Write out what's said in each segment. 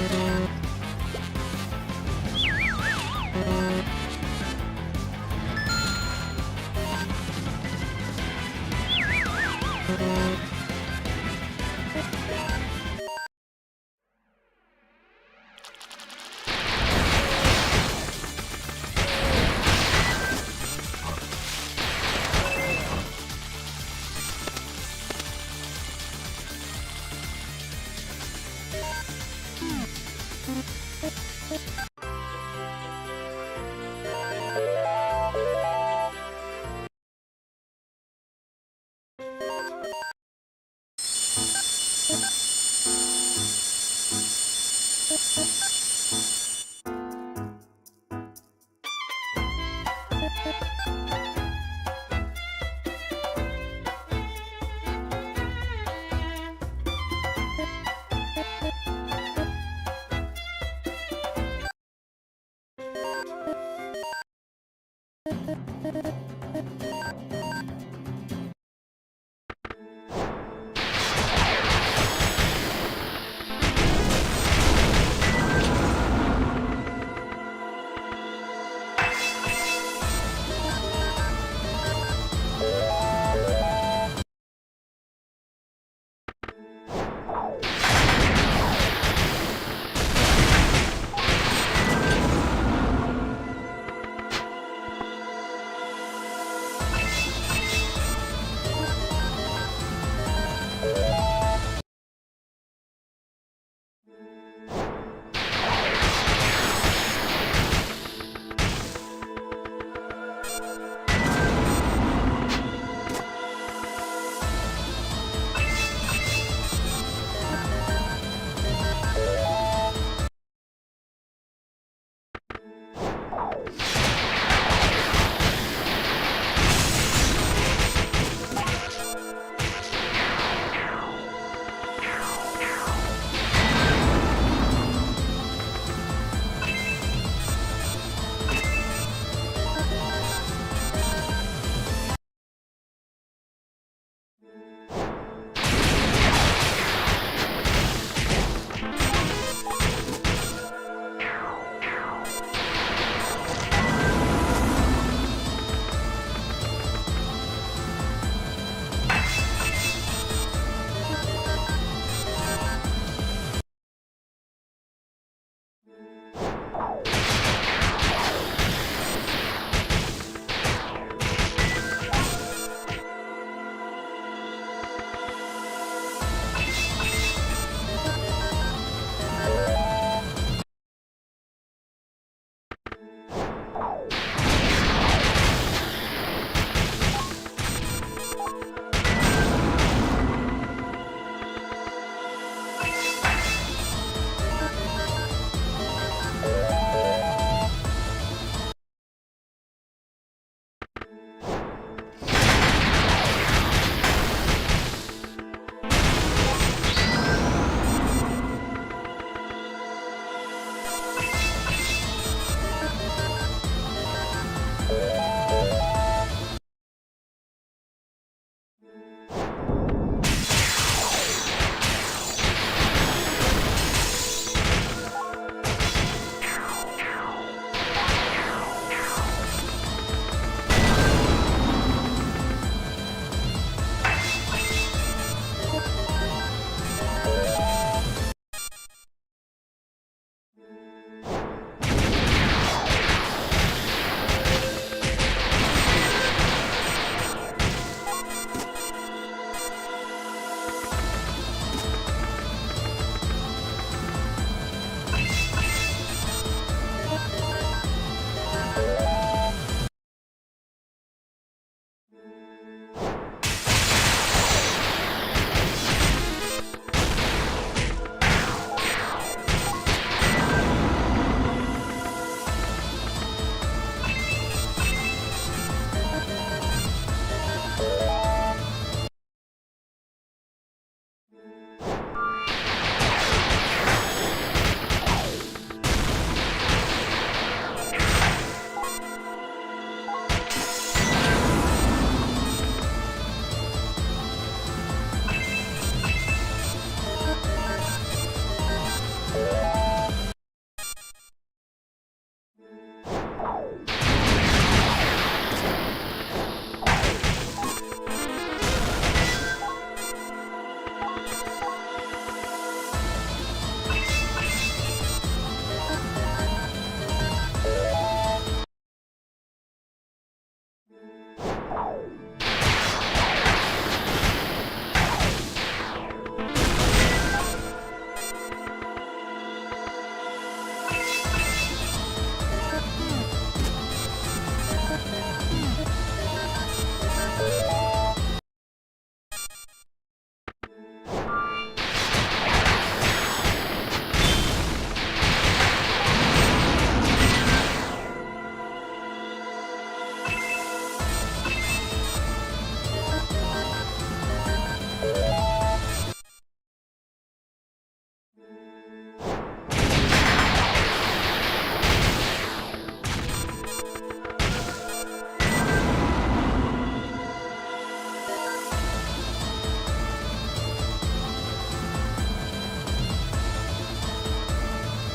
「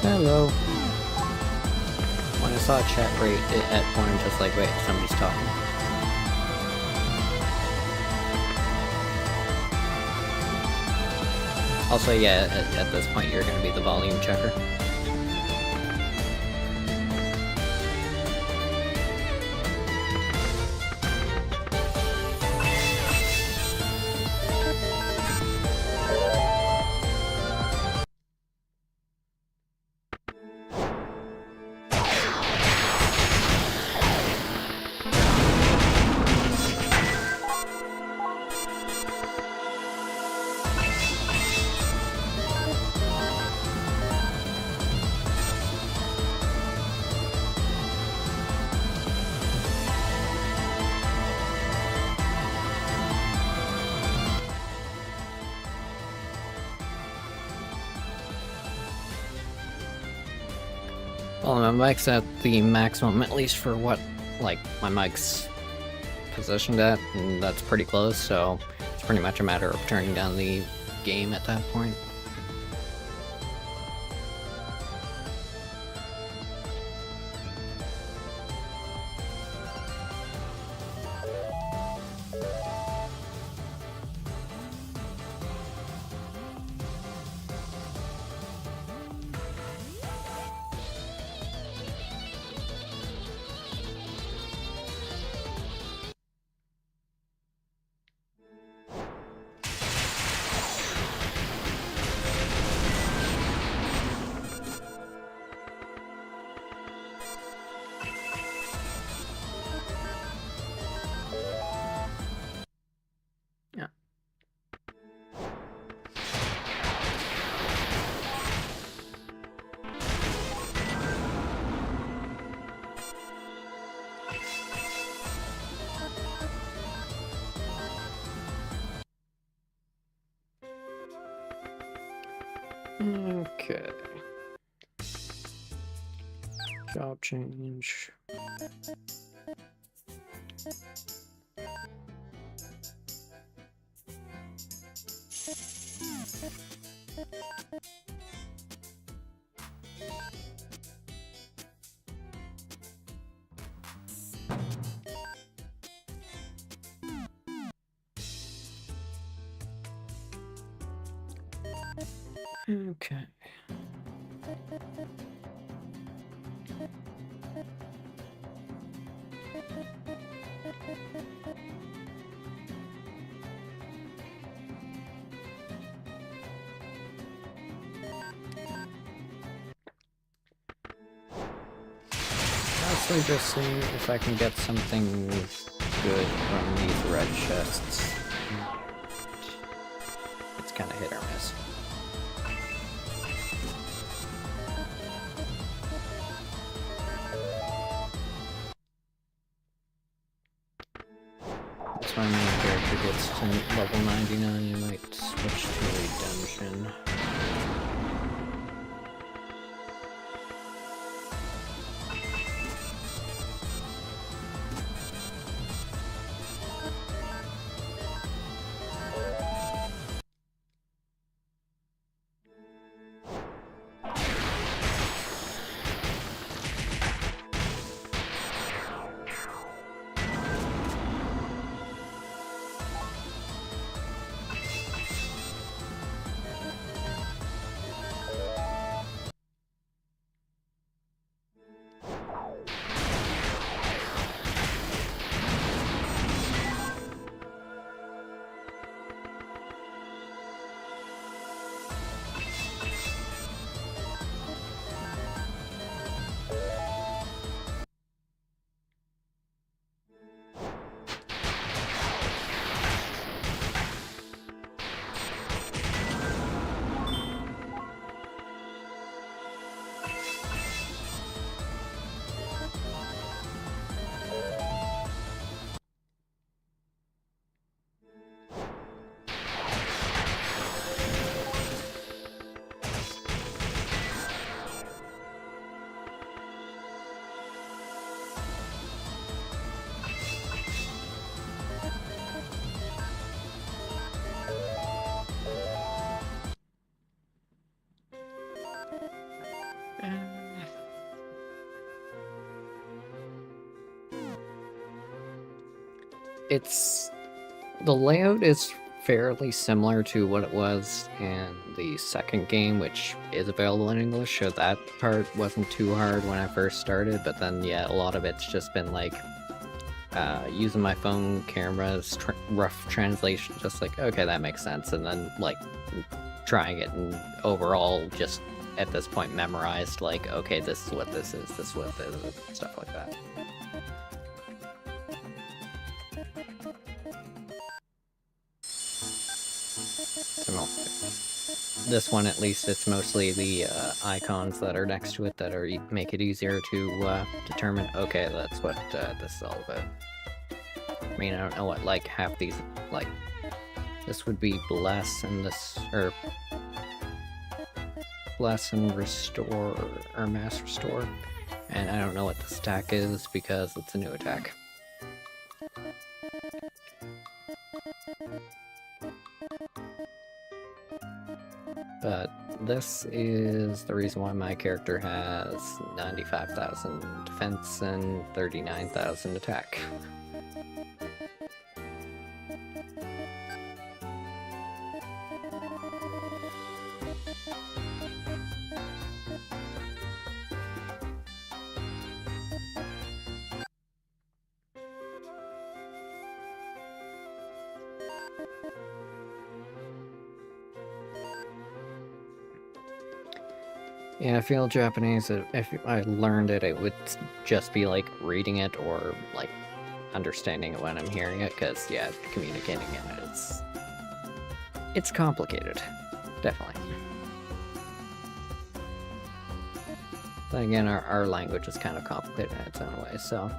Hello. When I saw a chat rate at one, I'm just like, wait, somebody's talking. Also, yeah, at this point, you're gonna be the volume checker. Well, my mic's at the maximum, at least for what, like, my mic's positioned at, and that's pretty close, so it's pretty much a matter of turning down the game at that point. Okay. Job change. Okay. Honestly, just seeing if I can get something good from these red chests. It's kind of hit or miss. That's my main character gets to level 99, you might switch to a dungeon. The layout is fairly similar to what it was in the second game, which is available in English, so that part wasn't too hard when I first started, but then, yeah, a lot of it's just been, like, using my phone camera's rough translation, just like, okay, that makes sense, and then, like, trying it and overall just, at this point, memorized, like, okay, this is what this is, this is what this is, stuff like that. This one, at least, it's mostly the icons that are next to it that are make it easier to determine, okay, that's what this is all about. I mean, I don't know what, like, half these, like, this would be bless and this, or bless and restore, or mass restore, and I don't know what this attack is because it's a new attack. But this is the reason why my character has 95,000 defense and 39,000 attack. Yeah, I feel Japanese, if I learned it, it would just be like reading it or like understanding it when I'm hearing it, because yeah, communicating in it it's complicated, definitely. But again, our language is kind of complicated in its own way, so...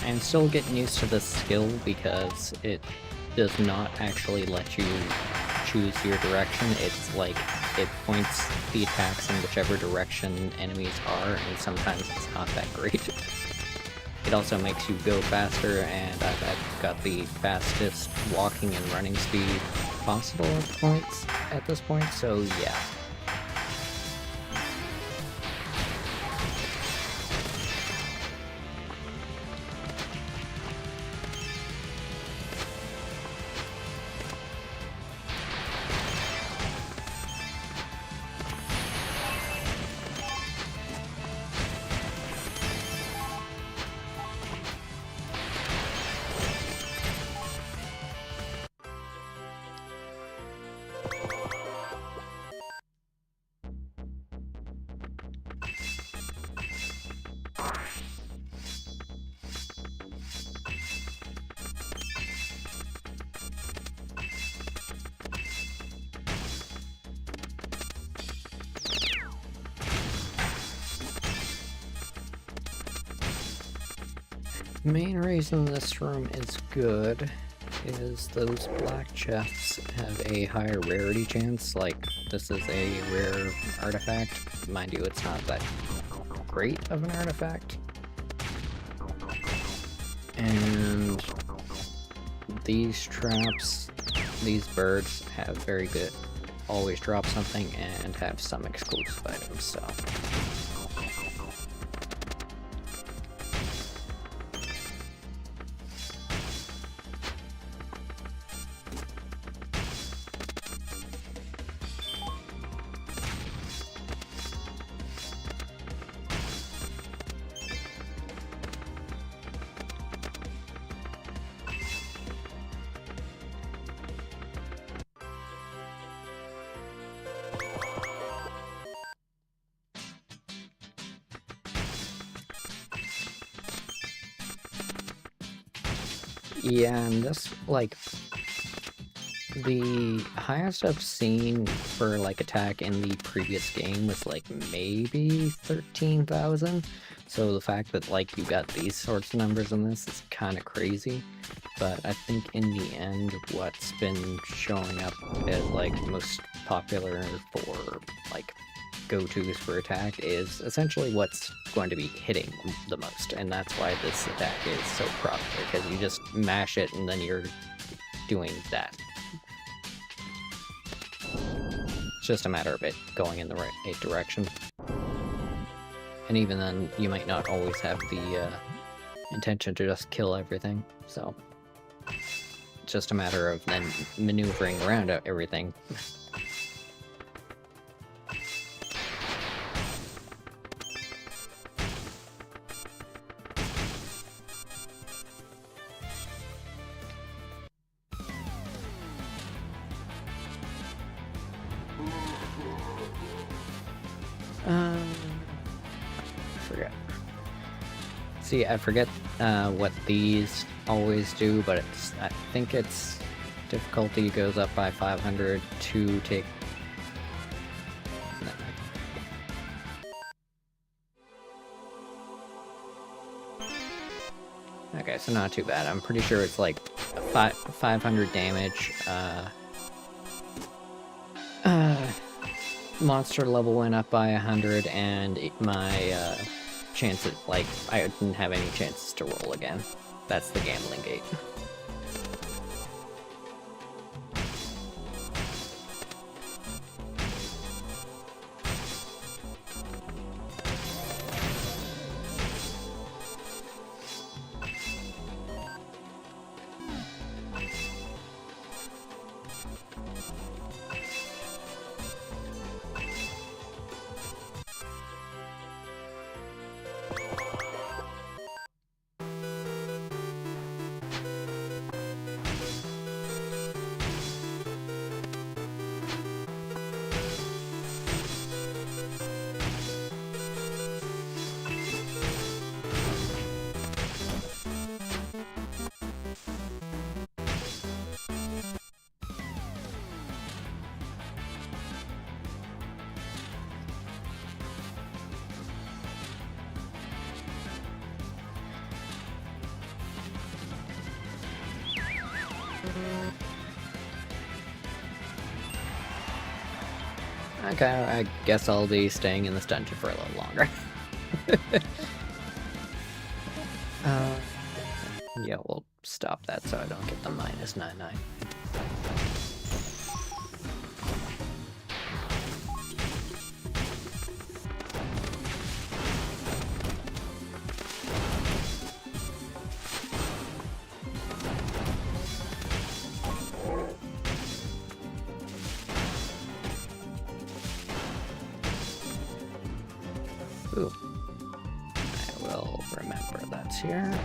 I'm still getting used to this skill because it does not actually let you choose your direction. It's like, it points the attacks in whichever direction enemies are, and sometimes it's not that great. It also makes you go faster, and I've got the fastest walking and running speed possible at this point, so yeah. Main reason this room is good is those black chests have a higher rarity chance. Like, this is a rare artifact. Mind you, it's not that great of an artifact. And these traps, these birds have very good, always drop something and have some exclusive items, so. Yeah, and this, like, the highest I've seen for, like, attack in the previous game was, like, maybe 13,000. So the fact that, like, you got these sorts of numbers in this is kind of crazy. But I think in the end, what's been showing up as, like, most popular for, like, go-tos for attack is essentially what's going to be hitting the most, and that's why this attack is so popular, because you just mash it and then you're doing that. It's just a matter of it going in the right direction. And even then, you might not always have the intention to just kill everything, so it's just a matter of then maneuvering around everything. See, I forget what these always do, but I think it's difficulty goes up by 500 to take... Okay, so not too bad. I'm pretty sure it's like 500 damage. Monster level went up by 100, and my chances, like, I didn't have any chances to roll again. That's the gambling gate. Okay, I guess I'll be staying in this dungeon for a little longer. Yeah, we'll stop that so I don't get the -99. Ooh. I will remember that's here.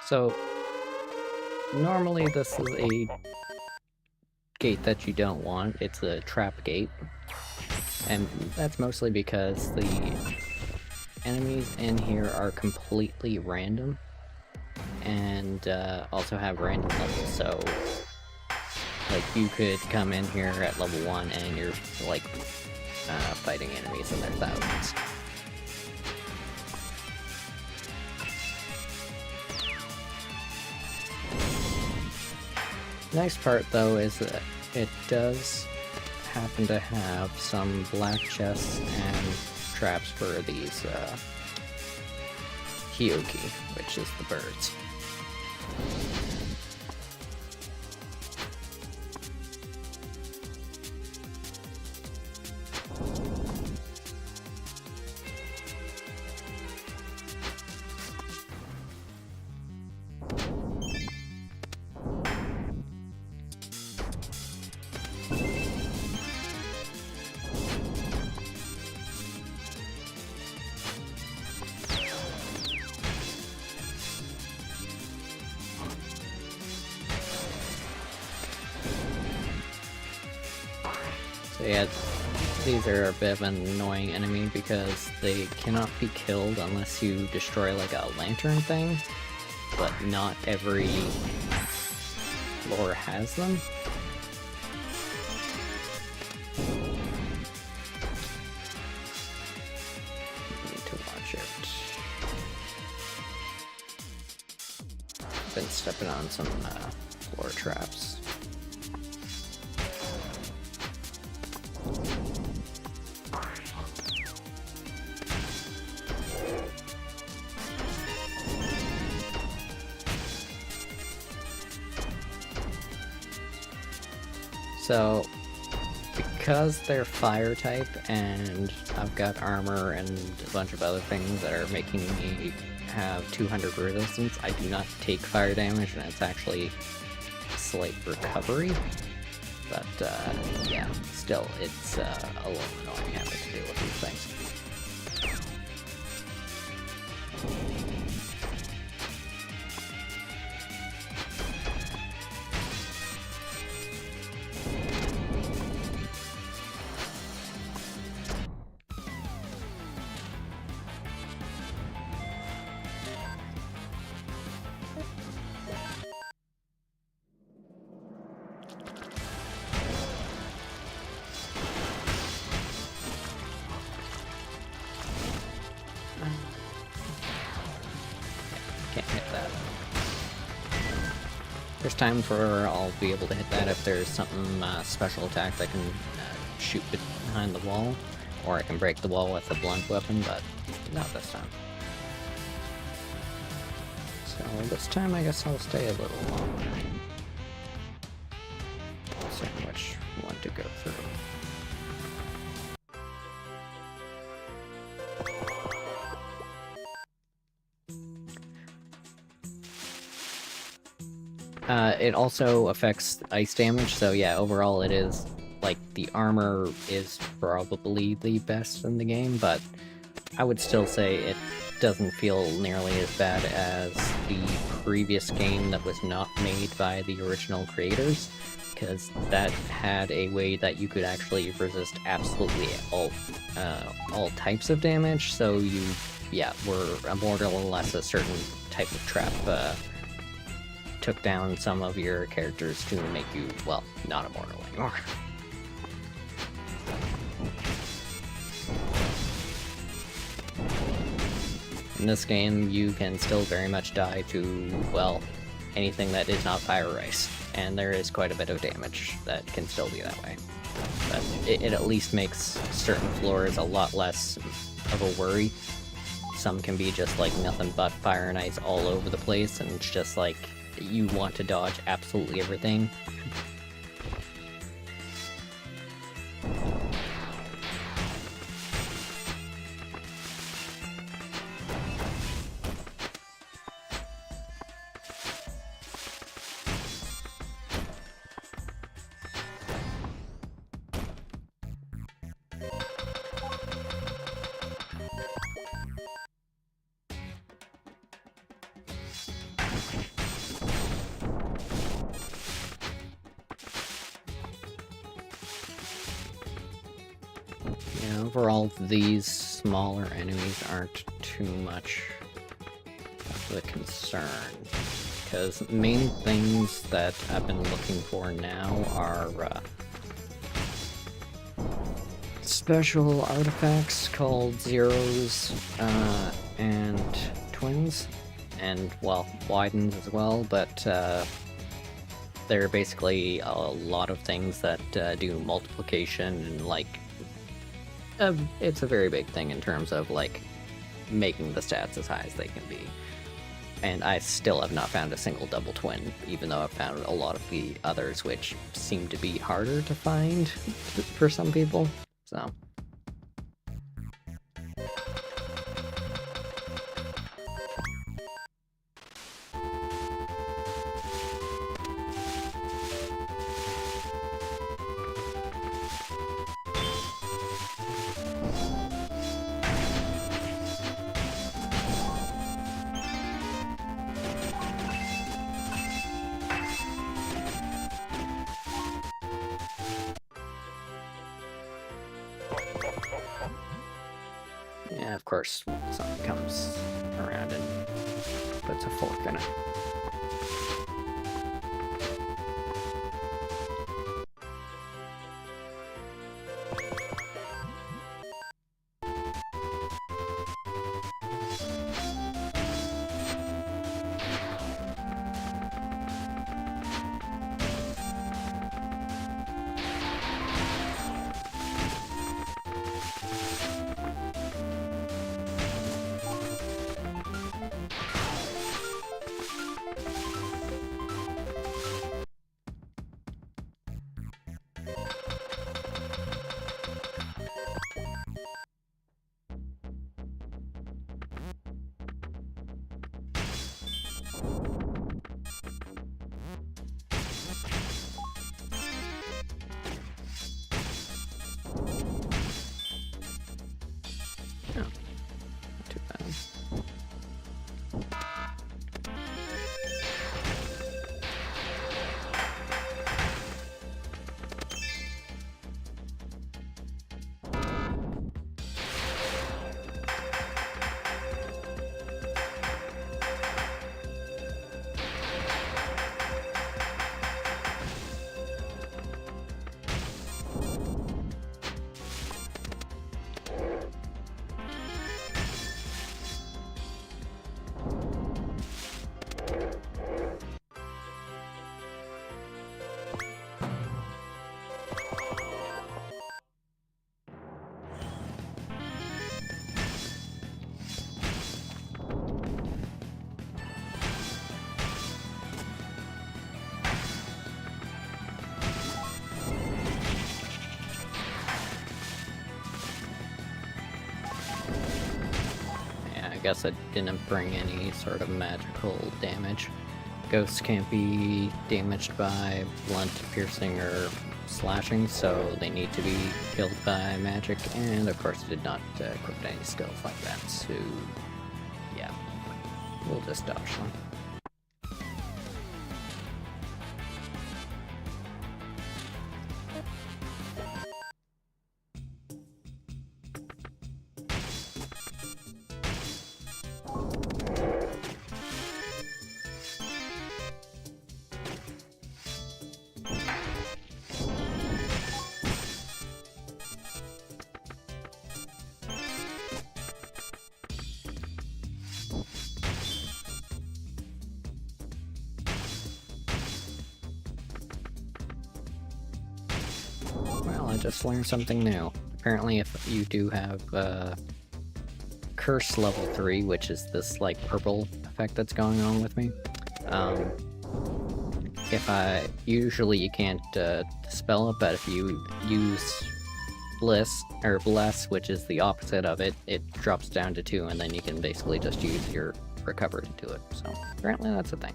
So, normally this is a gate that you don't want. It's a trap gate. And that's mostly because the enemies in here are completely random. And also have random levels, so like you could come in here at level 1 and you're like fighting enemies in their thousands. Nice part though is that it does happen to have some black chests and traps for these Hyoki, which is the birds. So yeah, these are a bit of an annoying enemy because they cannot be killed unless you destroy like a lantern thing, but not every floor has them. Need to watch it. I've been stepping on some floor traps. So, because they're fire type, and I've got armor and a bunch of other things that are making me have 200 resistance, I do not take fire damage, and it's actually slight recovery. But, yeah, still, it's a little annoying having to deal with these things. Can't hit that. There's times where I'll be able to hit that if there's something special attack that can shoot behind the wall, or I can break the wall with a blunt weapon, but not this time. So this time I guess I'll stay a little longer. See which one to go through. It also affects ice damage, so yeah, overall it is, like, the armor is probably the best in the game, but I would still say it doesn't feel nearly as bad as the previous game that was not made by the original creators, because that had a way that you could actually resist absolutely all types of damage, so you, yeah, were immortal unless a certain type of trap took down some of your characters to make you, well, not immortal anymore. In this game, you can still very much die to, well, anything that is not fire ice, and there is quite a bit of damage that can still be that way. But it at least makes certain floors a lot less of a worry. Some can be just like nothing but fire and ice all over the place, and it's just like you want to dodge absolutely everything. Yeah, overall, these smaller enemies aren't too much of a concern, because main things that I've been looking for now are special artifacts called Zeros and Twins, and, well, Widens as well, but they're basically a lot of things that do multiplication and, like, it's a very big thing in terms of, like, making the stats as high as they can be. And I still have not found a single double twin, even though I've found a lot of the others, which seem to be harder to find for some people, so... Yeah, of course, someone comes around and puts a fork in it. Oh, not too bad. I guess it didn't bring any sort of magical damage. Ghosts can't be damaged by blunt, piercing, or slashing, so they need to be killed by magic, and of course it did not equip any skills like that, so yeah, we'll just dodge them. Well, I just learned something new. Apparently if you do have Curse level 3, which is this like purple effect that's going on with me, usually you can't dispel it, but if you use Bless, which is the opposite of it, it drops down to 2, and then you can basically just use your recover to do it, so apparently that's a thing.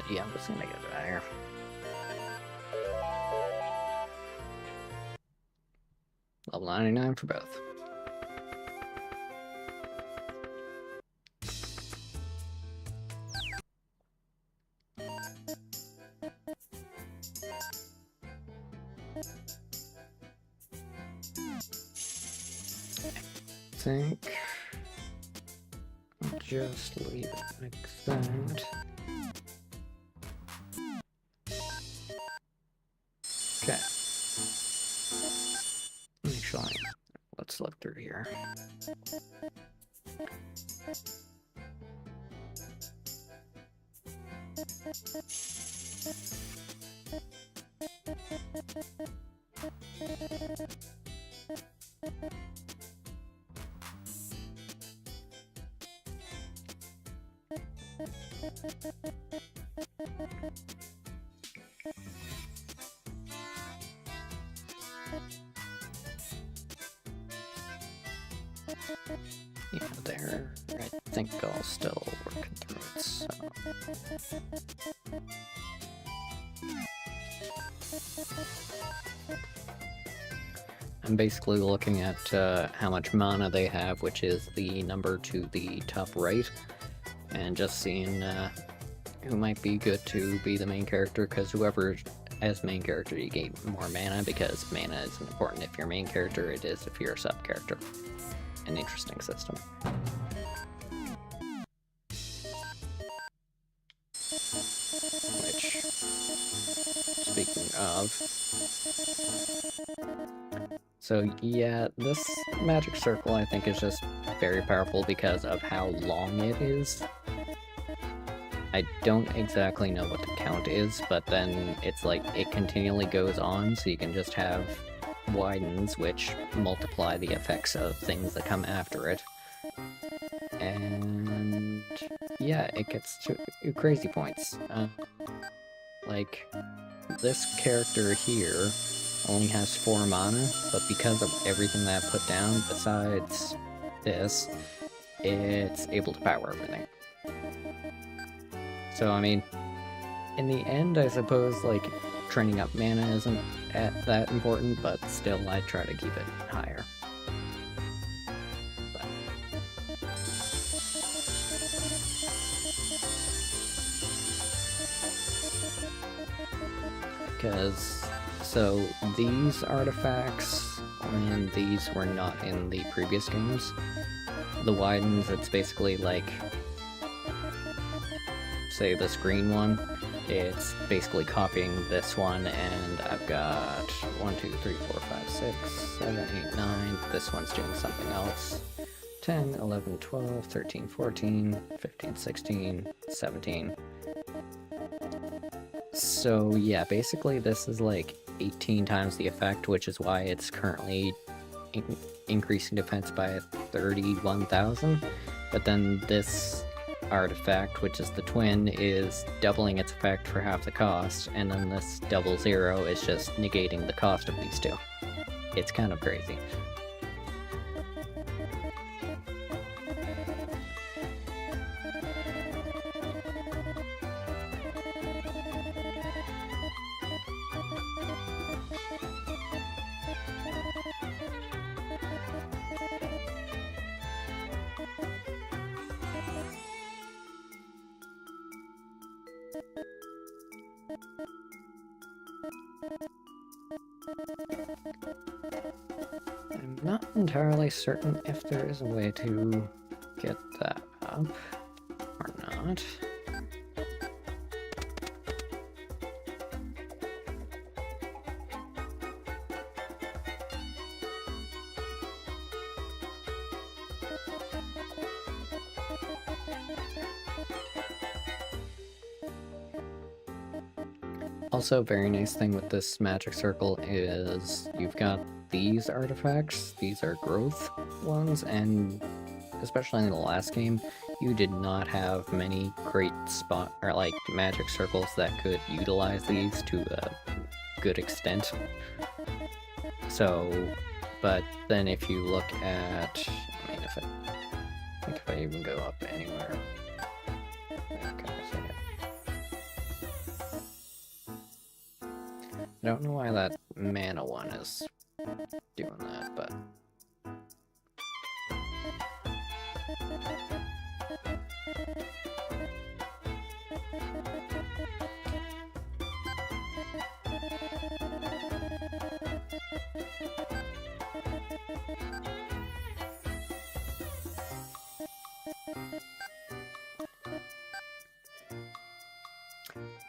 Yeah, I'm just gonna get it out of here. Level 99 for both. think I'll just leave it like that. Okay. Actually, let's look through here. Yeah, there. I think I'll still working through it, so... I'm basically looking at how much mana they have, which is the number to the top right, and just seeing who might be good to be the main character, because whoever as main character you gain more mana, because mana isn't important if you're main character, it is if you're a sub-character. An interesting system. Which, speaking of... So yeah, this magic circle I think is just very powerful because of how long it is. I don't exactly know what the count is, but then it's like it continually goes on, so you can just have widens, which multiply the effects of things that come after it. And yeah, it gets to crazy points. Like, this character here only has 4 mana, but because of everything that I put down besides this, it's able to power everything. So, I mean, in the end, I suppose, like, training up mana isn't that important, but still, I try to keep it higher. Because, so, these artifacts, and these were not in the previous games. The widens, it's basically like, say this green one, it's basically copying this one, and I've got 1, 2, 3, 4, 5, 6, 7, 8, 9, this one's doing something else, 10, 11, 12, 13, 14, 15, 16, 17. So yeah, basically this is like 18 times the effect, which is why it's currently increasing defense by 31,000, but then this artifact, which is the twin, is doubling its effect for half the cost, and then this double zero is just negating the cost of these two. It's kind of crazy. I'm not entirely certain if there is a way to get that up or not. Also, a very nice thing with this magic circle is you've got these artifacts. These are growth ones, and especially in the last game, you did not have many great magic circles that could utilize these to a good extent. So, but then if you look at, I mean, I think if I even go up anywhere, I don't know why that mana one is doing that, but...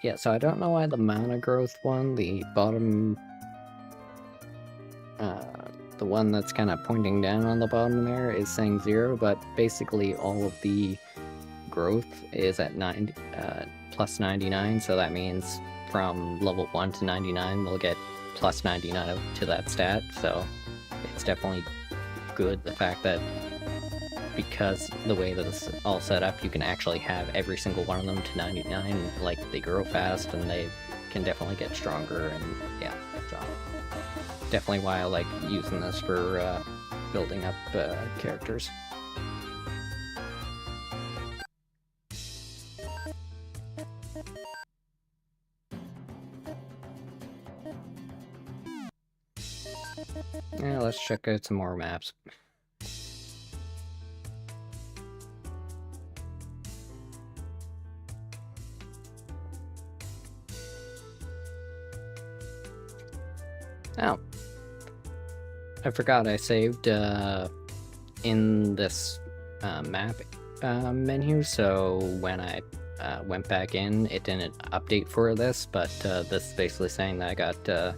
Yeah, so I don't know why the mana growth one, the bottom, the one that's kind of pointing down on the bottom there is saying 0, but basically all of the growth is at plus 99, so that means from level 1 to 99 they'll get plus 99 to that stat, so it's definitely good the fact that because the way that it's all set up, you can actually have every single one of them to 99, like, they grow fast and they can definitely get stronger, and yeah, so definitely why I like using this for building up characters. Yeah, let's check out some more maps. Oh, I forgot I saved in this map menu, so when I went back in, it didn't update for this, but this is basically saying that I got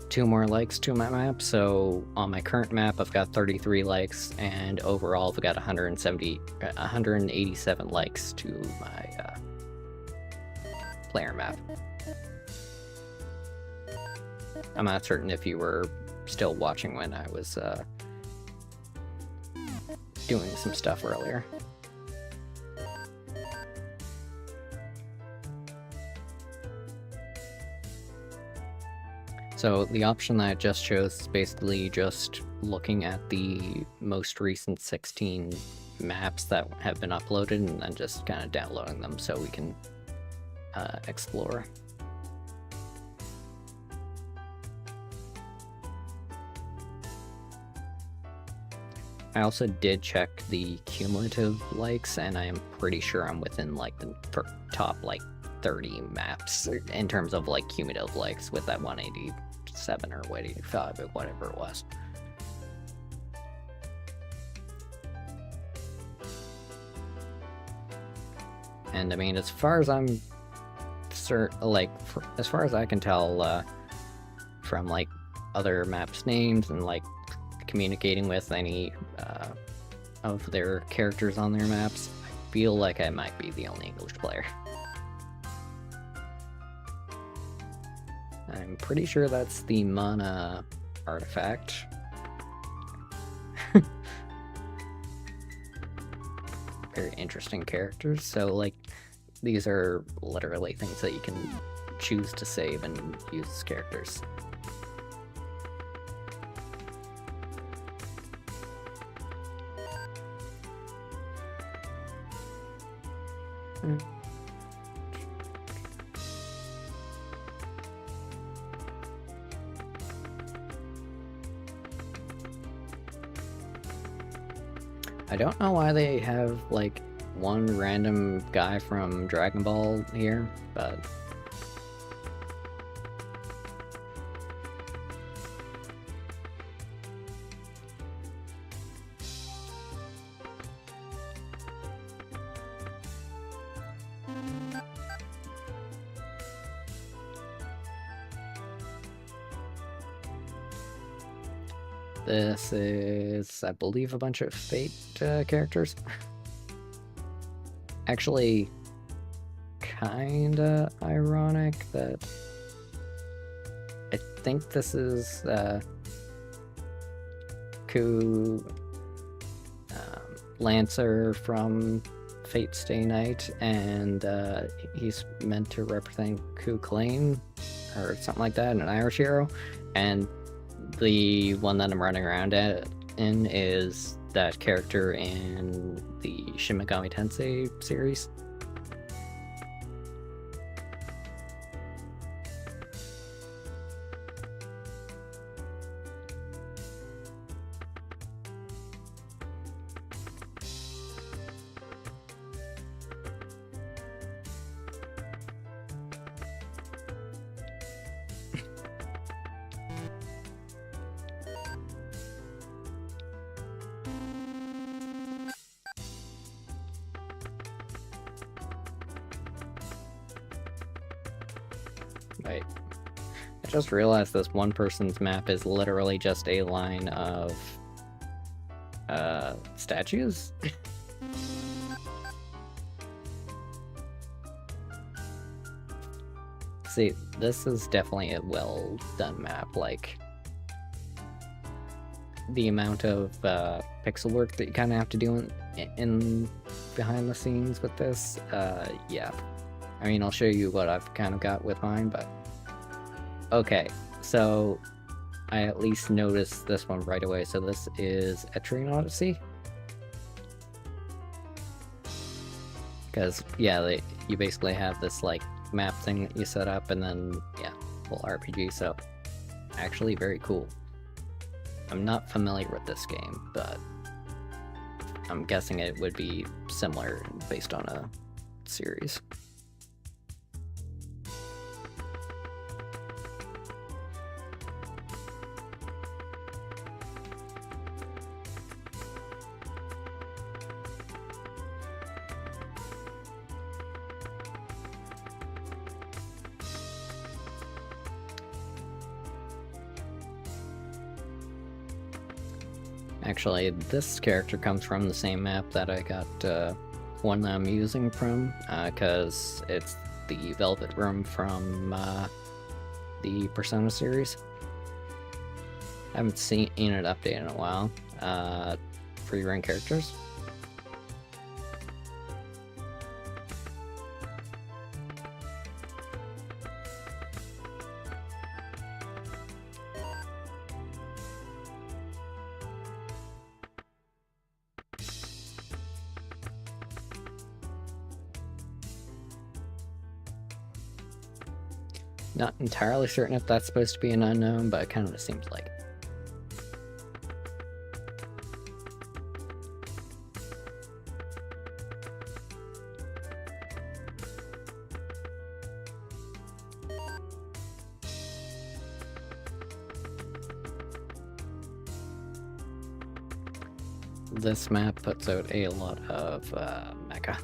2 more likes to my map, so on my current map I've got 33 likes, and overall I've got 187 likes to my player map. I'm not certain if you were still watching when I was doing some stuff earlier. So the option that I just chose is basically just looking at the most recent 16 maps that have been uploaded and then just kind of downloading them so we can explore. I also did check the cumulative likes, and I am pretty sure I'm within like the top like 30 maps in terms of like cumulative likes with that 187 or 185 or whatever it was. And I mean, as far as I'm as far as I can tell from like other maps names and like communicating with any of their characters on their maps, I feel like I might be the only English player. I'm pretty sure that's the mana artifact. Very interesting characters. So like, these are literally things that you can choose to save and use as characters. I don't know why they have, like, one random guy from Dragon Ball here, but... This is, I believe, a bunch of Fate characters. Actually, kinda ironic that I think this is Ku Lancer from Fate Stay Night, and he's meant to represent Ku Klane or something like that, an Irish hero, and the one that I'm running around in is that character in the Shin Megami Tensei series. I just realized this one person's map is literally just a line of statues? See, this is definitely a well done map. Like, the amount of pixel work that you kind of have to do in behind the scenes with this, yeah. I mean, I'll show you what I've kind of got with mine, but okay, so I at least noticed this one right away. So this is Etrian Odyssey. Because, yeah, you basically have this, like, map thing that you set up, and then, yeah, full RPG, so actually very cool. I'm not familiar with this game, but I'm guessing it would be similar based on a series. Actually, this character comes from the same map that I got one that I'm using from, because it's the Velvet Room from the Persona series. I haven't seen it updated in a while. Free rank characters. Not entirely certain if that's supposed to be an unknown, but it kind of seems like it. This map puts out a lot of mecha.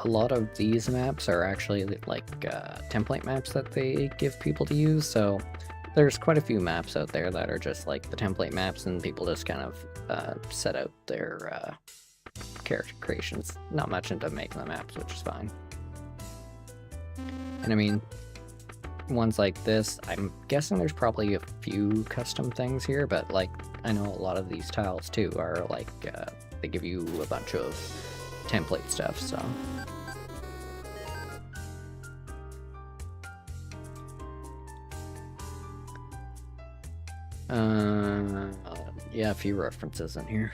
A lot of these maps are actually like template maps that they give people to use, so there's quite a few maps out there that are just like the template maps, and people just kind of set out their character creations. Not much into making the maps, which is fine. And I mean, ones like this, I'm guessing there's probably a few custom things here, but like, I know a lot of these tiles too are like, they give you a bunch of template stuff, so. Yeah, a few references in here.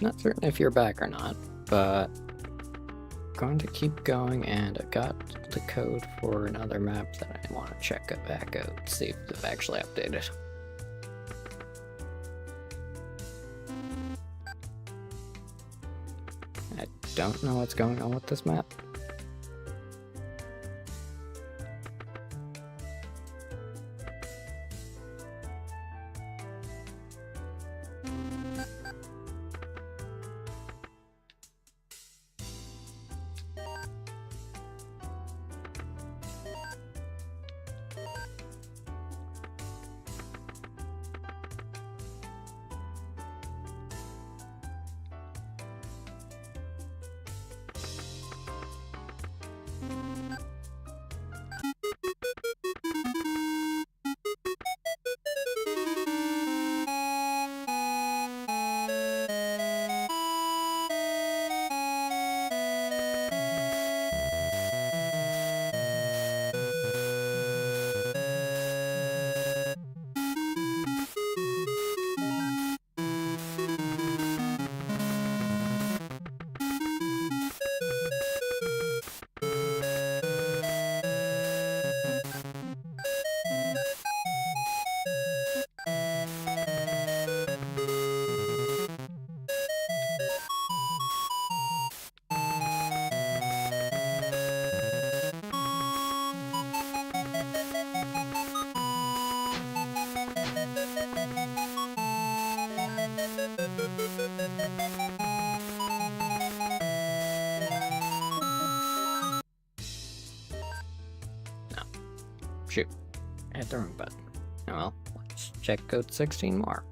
Not certain if you're back or not, but going to keep going, and I got the code for another map that I want to check it back out, see if they've actually updated. I don't know what's going on with this map. Shoot, I hit the wrong button. Oh well, let's check code 16 more.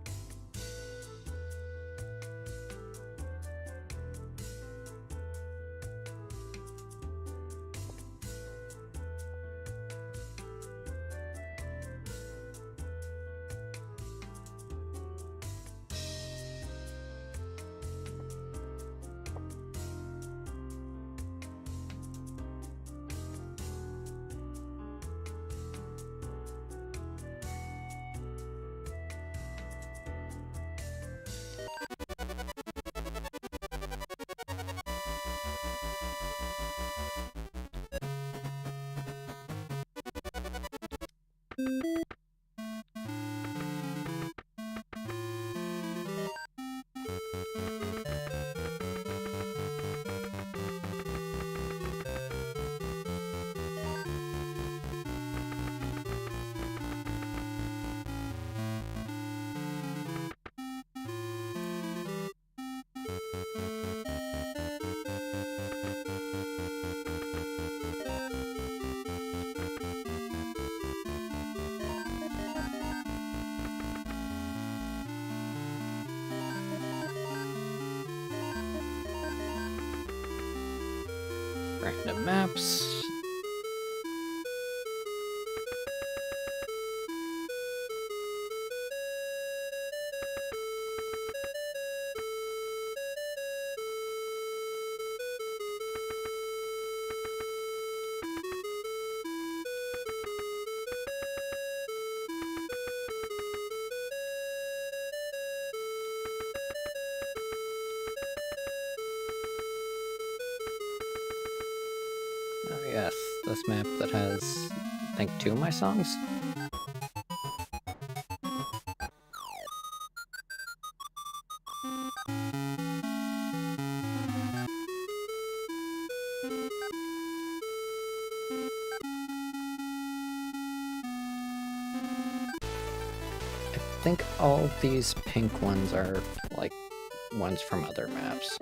Random maps. Oh yes, this map that has, I think, 2 of my songs. I think all these pink ones are, like, ones from other maps.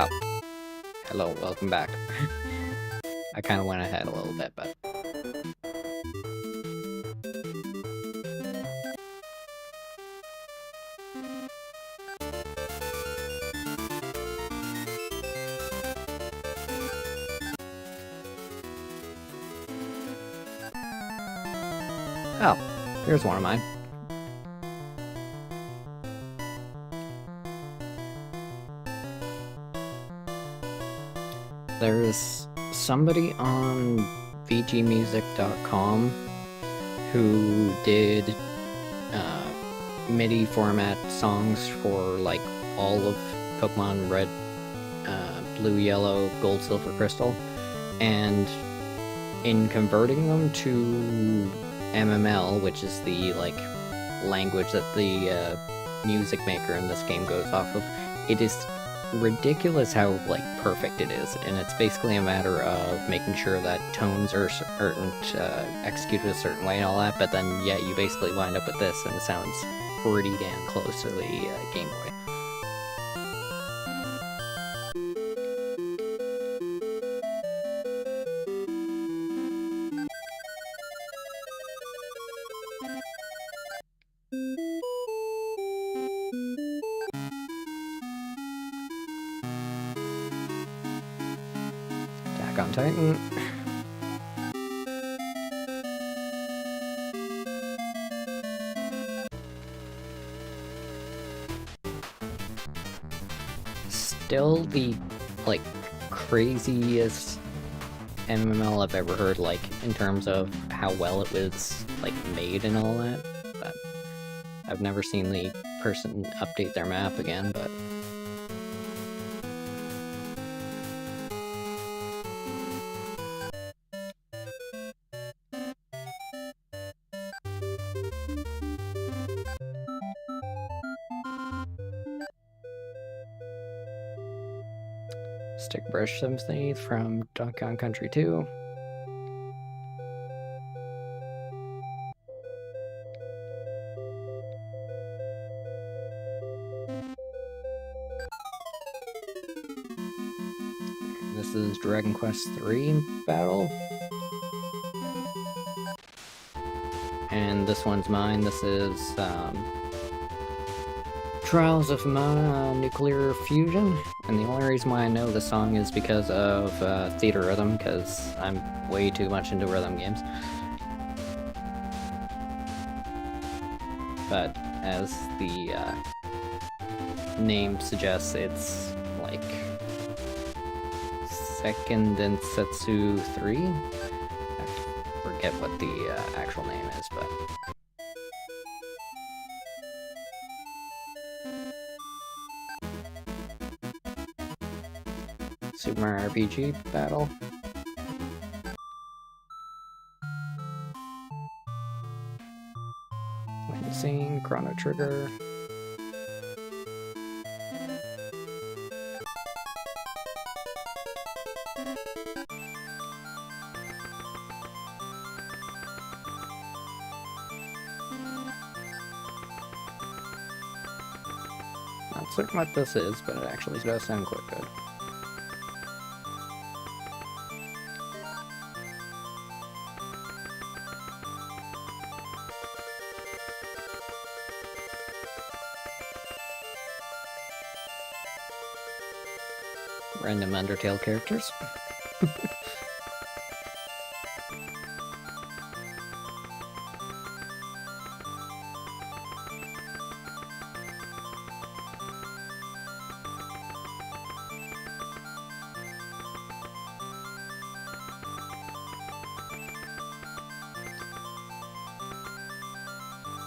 Oh. Hello, welcome back. I kinda went ahead a little bit, but... Oh, here's one of mine. There's somebody on vgmusic.com who did MIDI format songs for like all of Pokemon Red, Blue, Yellow, Gold, Silver, Crystal, and in converting them to MML, which is the like language that the music maker in this game goes off of, it is ridiculous how like perfect it is, and it's basically a matter of making sure that tones are executed a certain way and all that, but then yeah, you basically wind up with this and it sounds pretty damn close to the Game Boy. Attack on Titan. Still the, like, craziest MML I've ever heard, like, in terms of how well it was, like, made and all that, but I've never seen the person update their map again, but... Stick Brush Symphony from Donkey Kong Country 2. This is Dragon Quest III Battle. And this one's mine. This is Trials of Nuclear Fusion, and the only reason why I know the song is because of Theater Rhythm, because I'm way too much into rhythm games. But as the name suggests, it's like Second Densetsu 3? I forget what the actual name is, but... Super Mario RPG battle. Land Scene, Chrono Trigger. Not certain what this is, but it actually does sound quite good. Random Undertale characters.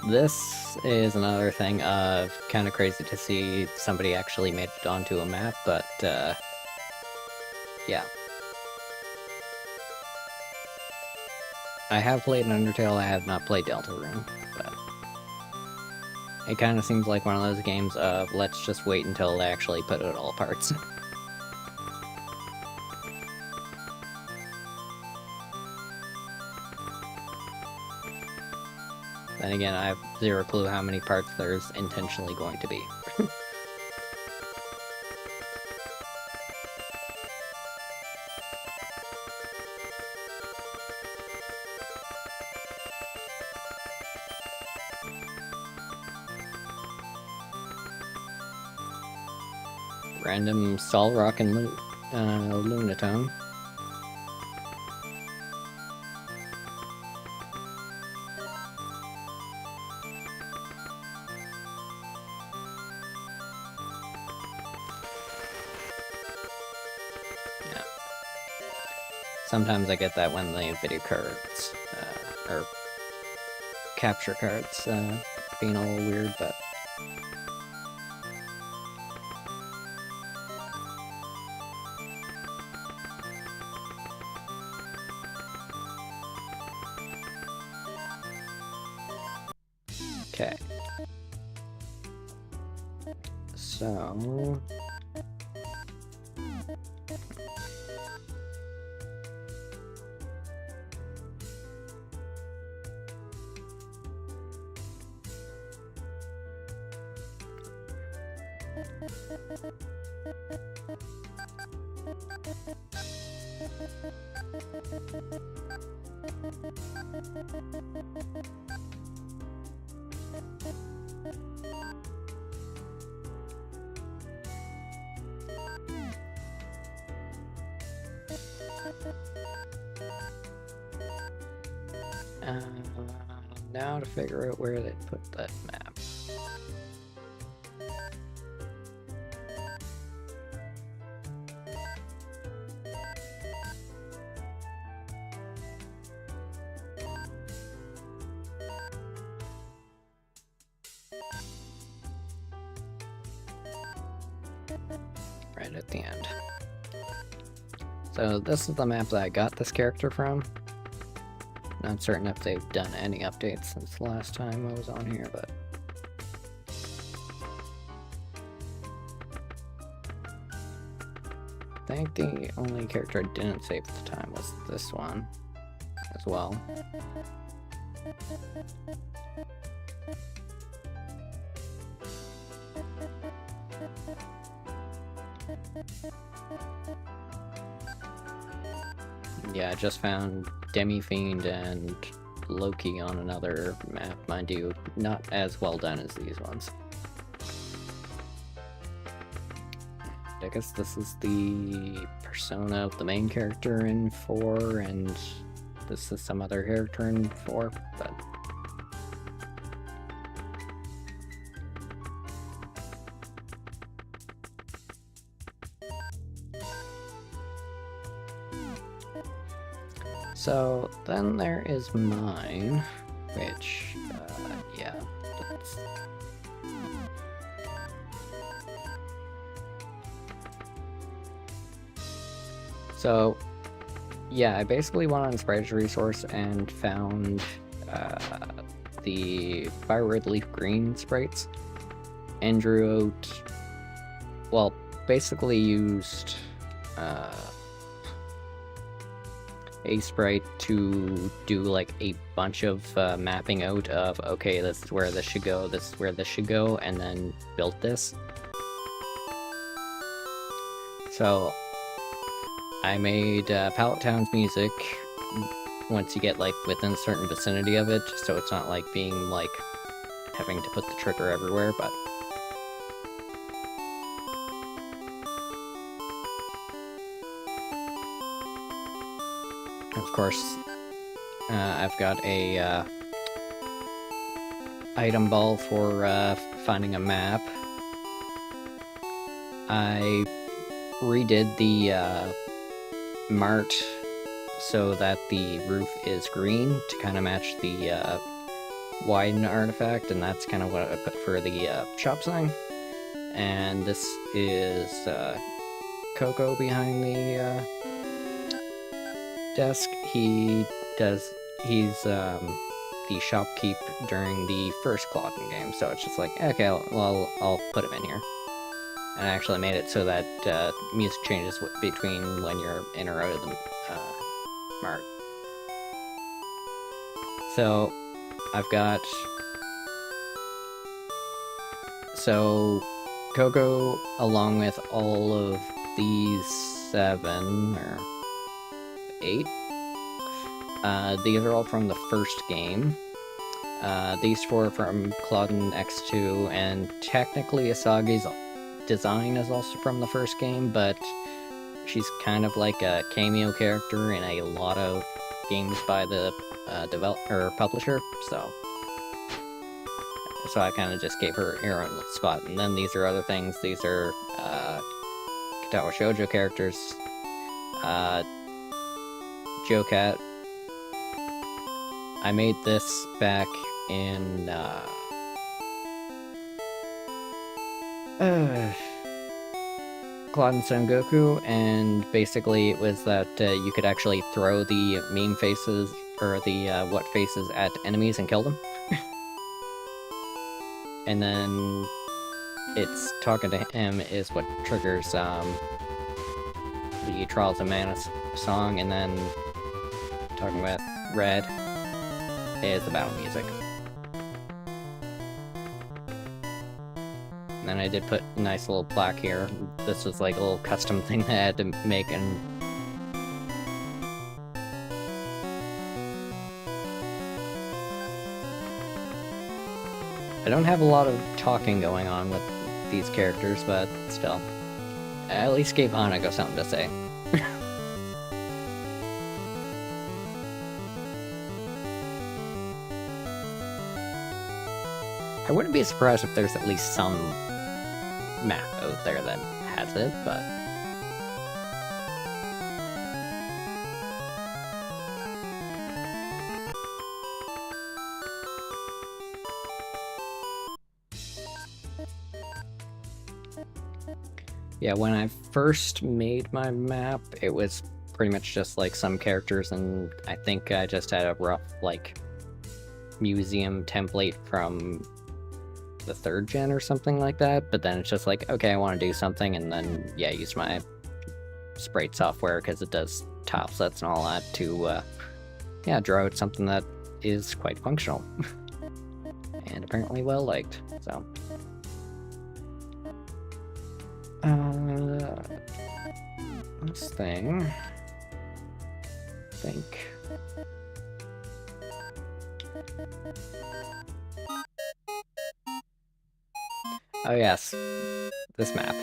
This is another thing of kind of crazy to see somebody actually made it onto a map, but yeah. I have played Undertale, I have not played Deltarune, but it kind of seems like one of those games of let's just wait until they actually put it all parts. Then again, I have zero clue how many parts there's intentionally going to be. Random Solrock and Lunatone. Yeah. Sometimes I get that when the video cards, or capture cards, being a little weird, but... Okay. So... now to figure out where they put that map. Right at the end. So this is the map that I got this character from. Not certain if they've done any updates since the last time I was on here, but... I think the only character I didn't save at the time was this one, as well. Yeah, I just found Demi-Fiend and Loki on another map, mind you, not as well done as these ones. I guess this is the persona of the main character in 4, and this is some other character in 4, but... So, then there is mine, which, yeah, that's... So, yeah, I basically went on Sprite Resource and found, the Fire Red Leaf Green sprites, and drew out, well, basically used, a sprite to do like a bunch of mapping out of, okay, this is where this should go, this is where this should go, and then built this. So I made Pallet Town's music once you get like within a certain vicinity of it, so it's not like being like having to put the trigger everywhere, but of course, I've got a item ball for finding a map. I redid the mart so that the roof is green to kind of match the widen artifact, and that's kind of what I put for the shop sign. And this is Coco behind the desk. He's the shopkeep during the first Cladun game, so it's just like, okay, well, I'll put him in here. And I actually made it so that music changes between when you're in or out of the mart. So, I've got... So, Coco, along with all of these 7, or 8, these are all from the first game. These 4 are from Cladun X2, and technically Asagi's design is also from the first game, but she's kind of like a cameo character in a lot of games by the publisher, so I kind of just gave her her own spot. And then these are other things. These are Katawa Shoujo characters, Joe-Cat. I made this back in Cladun Son Goku, and basically it was that you could actually throw the meme faces, or the what faces, at enemies and kill them. And then it's talking to him is what triggers the Trials of Mana song, and then talking with Red is the battle music. And then I did put a nice little plaque here. This was like a little custom thing that I had to make, and I don't have a lot of talking going on with these characters, but still. I at least gave Anago something to say. I wouldn't be surprised if there's at least some map out there that has it, but... Yeah, when I first made my map, it was pretty much just like some characters, and I think I just had a rough, like, museum template from the 3rd gen or something like that, but then it's just like, okay, I want to do something, and then, yeah, use my sprite software, because it does tile sets and all that, to, yeah, draw out something that is quite functional. And apparently well liked, so... this thing... I think... Oh yes, this map.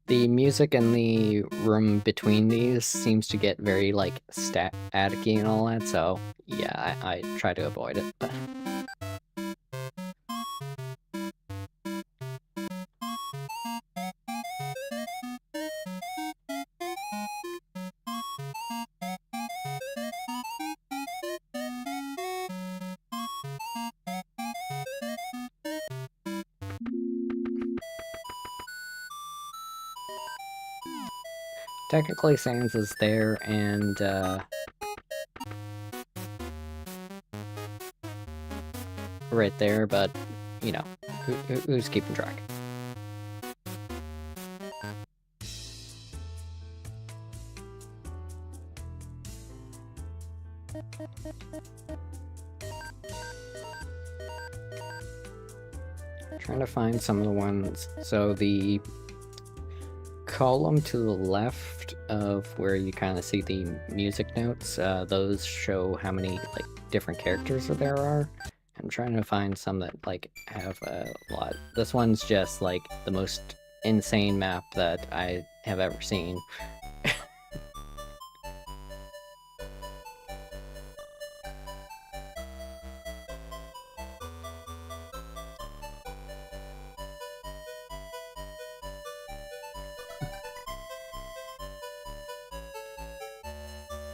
The music in the room between these seems to get very, like, staticky and all that, so yeah, I try to avoid it, but... Technically, Sans is there, and, right there, but, you know, who's keeping track? Trying to find some of the ones. So the column to the left of where you kind of see the music notes, those show how many like different characters there are. I'm trying to find some that like have a lot. This one's just like the most insane map that I have ever seen.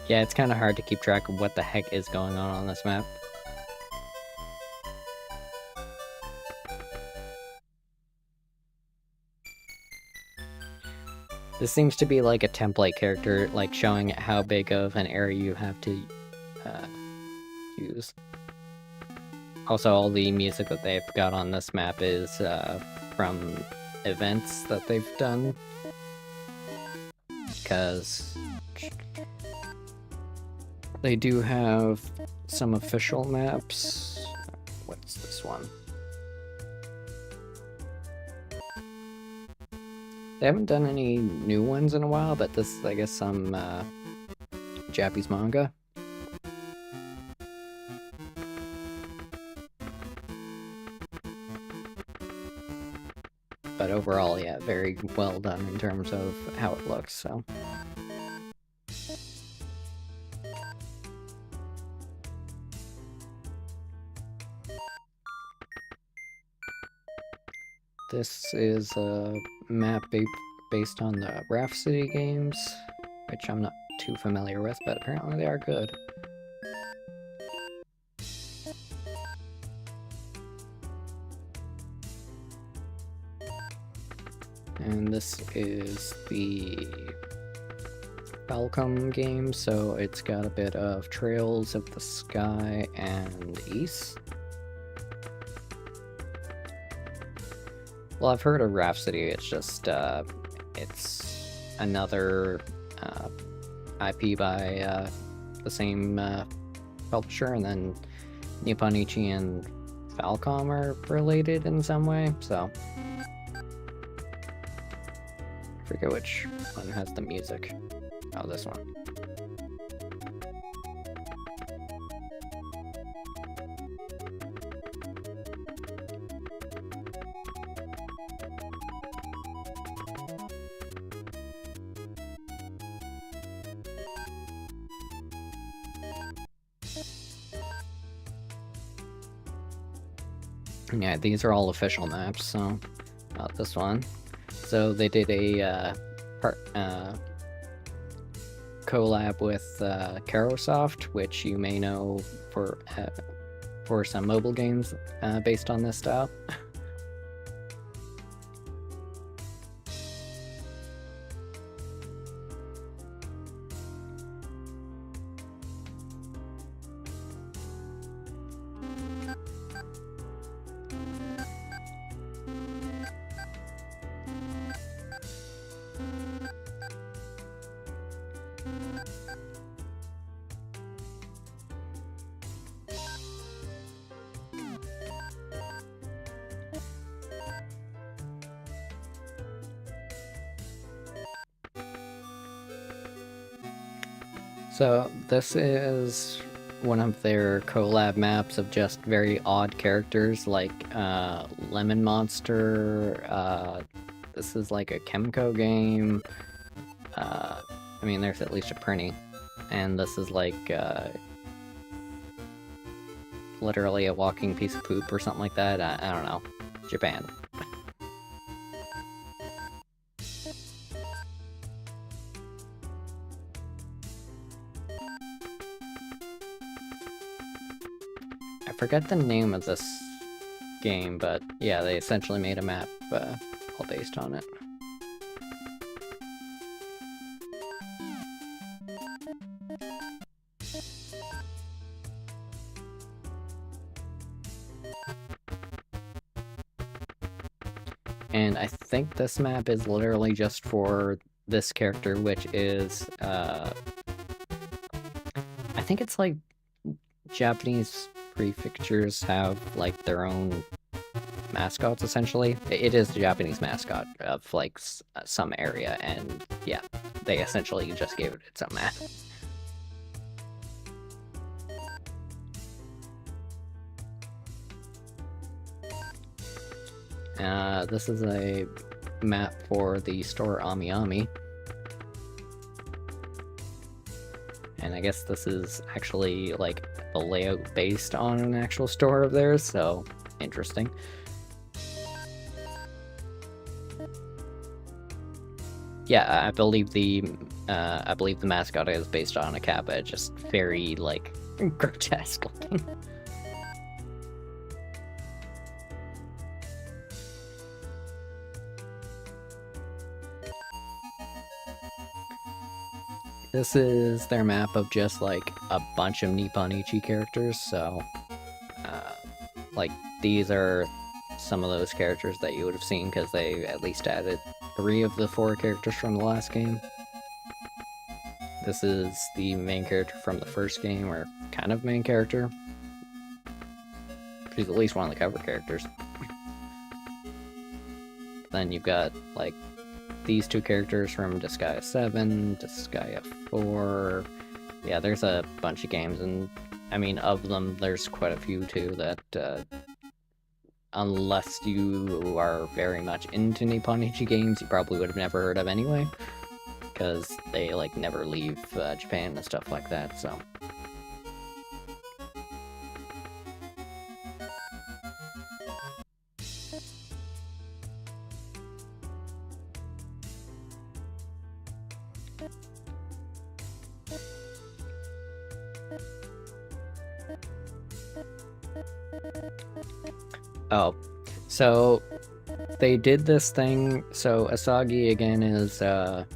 Yeah, it's kind of hard to keep track of what the heck is going on this map. This seems to be like a template character, like showing how big of an area you have to use. Also, all the music that they've got on this map is from events that they've done. Because they do have some official maps. What's this one? They haven't done any new ones in a while, but this is, I guess, some Japanese manga. But overall, yeah, very well done in terms of how it looks, so. This is a map based on the Rhapsody games, which I'm not too familiar with, but apparently they are good. And this is the Falcom game, so it's got a bit of Trails of the Sky and East. Well, I've heard of Rhapsody, it's just, it's another IP by the same publisher, and then Nippon, Ichi, and Falcom are related in some way, so. I forget which one has the music. Oh, this one. Yeah, these are all official maps, so not this one. So they did a collab with Carosoft, which you may know for some mobile games based on this style. So this is one of their collab maps of just very odd characters, like Lemon Monster. This is like a Chemco game. I mean, there's at least a Prinny, and this is like literally a walking piece of poop or something like that. I don't know. Japan. I forget the name of this game, but yeah, they essentially made a map all based on it. And I think this map is literally just for this character, which is, I think it's like Japanese prefectures have like their own mascots essentially. It is the Japanese mascot of like some area, and yeah, they essentially just gave it its own map. This is a map for the store Ami Ami. And I guess this is actually like the layout based on an actual store of theirs, so interesting. Yeah, I believe the mascot is based on a kappa, just very like grotesque looking. This is their map of just like a bunch of Nippon Ichi characters, so like these are some of those characters that you would have seen because they at least added 3 of the 4 characters from the last game. This is the main character from the first game, or kind of main character. She's at least one of the cover characters. Then you've got like these 2 characters from Disgaea 7, Disgaea 4. Yeah, there's a bunch of games, and I mean, of them, there's quite a few too that, unless you are very much into Nippon Ichi games, you probably would have never heard of anyway, because they, like, never leave Japan and stuff like that, so. Oh, so they did this thing. So Asagi again is their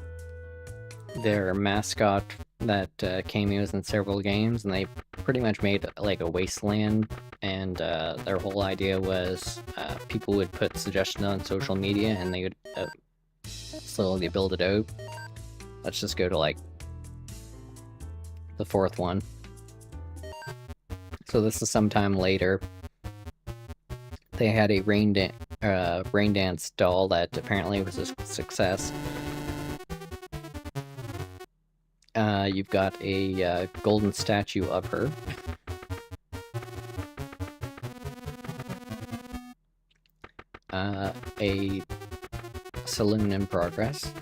mascot that cameos in several games, and they pretty much made like a wasteland. And their whole idea was people would put suggestions on social media, and they would slowly build it out. Let's just go to like the 4th one. So this is sometime later. They had a rain dance doll that apparently was a success. You've got a golden statue of her. A saloon in progress.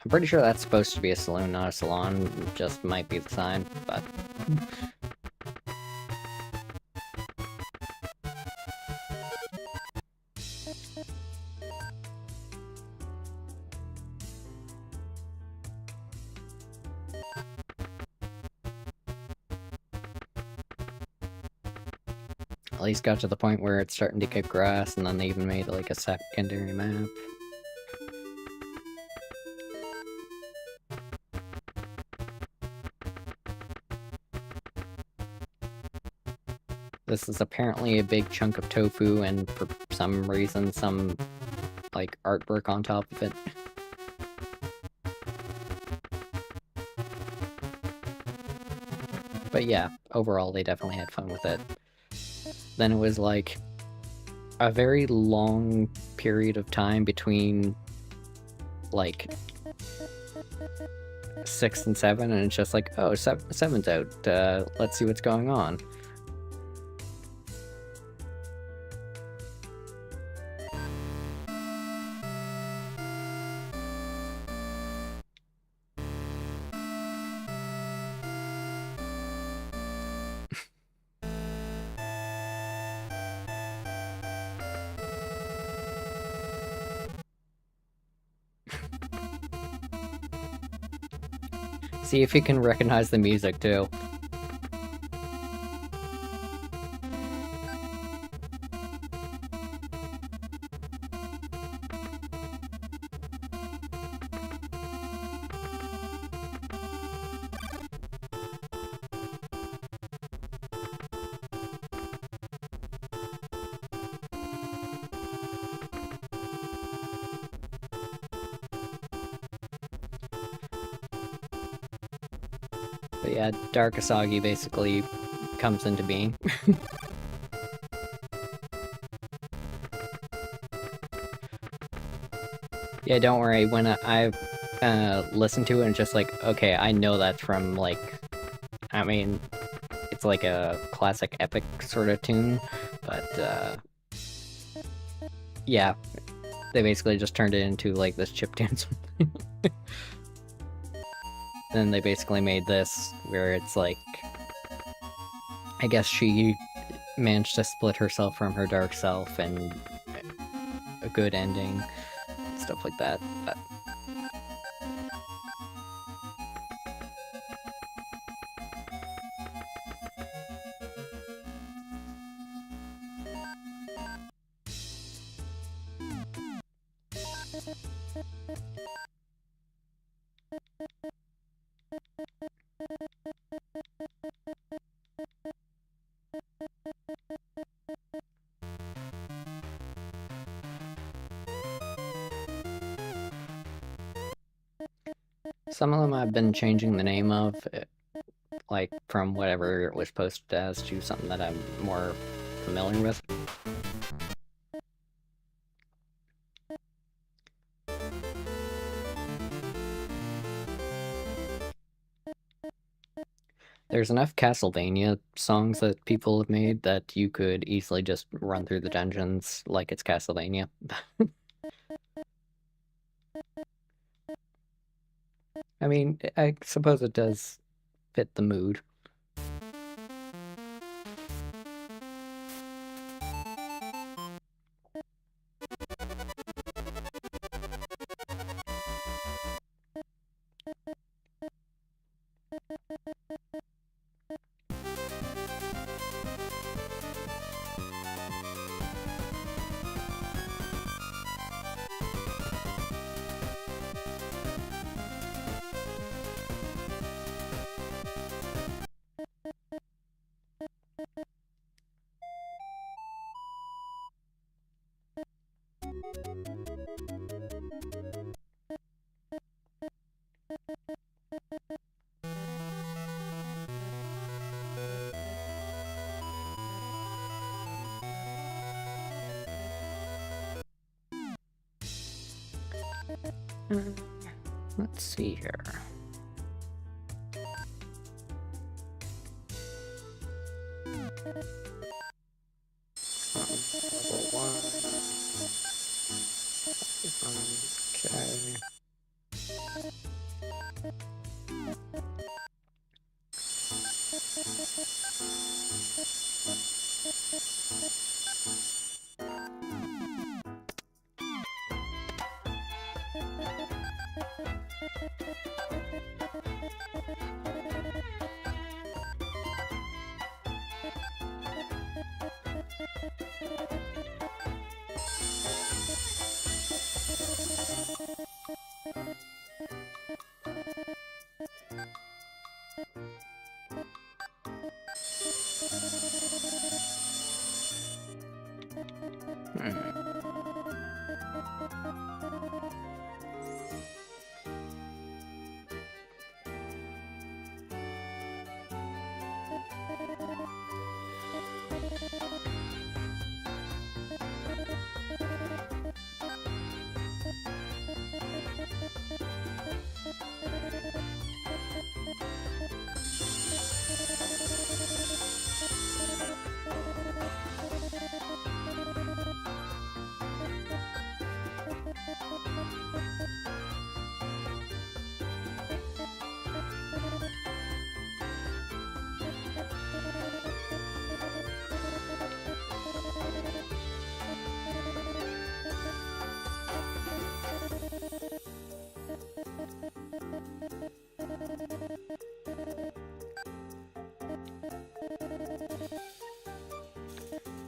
I'm pretty sure that's supposed to be a saloon, not a salon. It just might be the sign, but... At least got to the point where it's starting to kick grass, and then they even made like a secondary map. This is apparently a big chunk of tofu, and for some reason, some like artwork on top of it. But yeah, overall they definitely had fun with it. Then it was like a very long period of time between like 6 and 7, and it's just like, oh, 7's out, let's see what's going on. See if you can recognize the music, too. yeah, Dark Asagi basically comes into being. Yeah, don't worry, when I've listened to it and just like, okay, I know that's from, like, I mean, it's like a classic epic sort of tune, but, yeah, they basically just turned it into, like, this chiptune. Then they basically made this, where it's like, I guess she managed to split herself from her dark self, and a good ending, stuff like that, but... Some of them I've been changing the name of, like, from whatever it was posted as to something that I'm more familiar with. There's enough Castlevania songs that people have made that you could easily just run through the dungeons like it's Castlevania. I mean, I suppose it does fit the mood. Let's see here. Okay.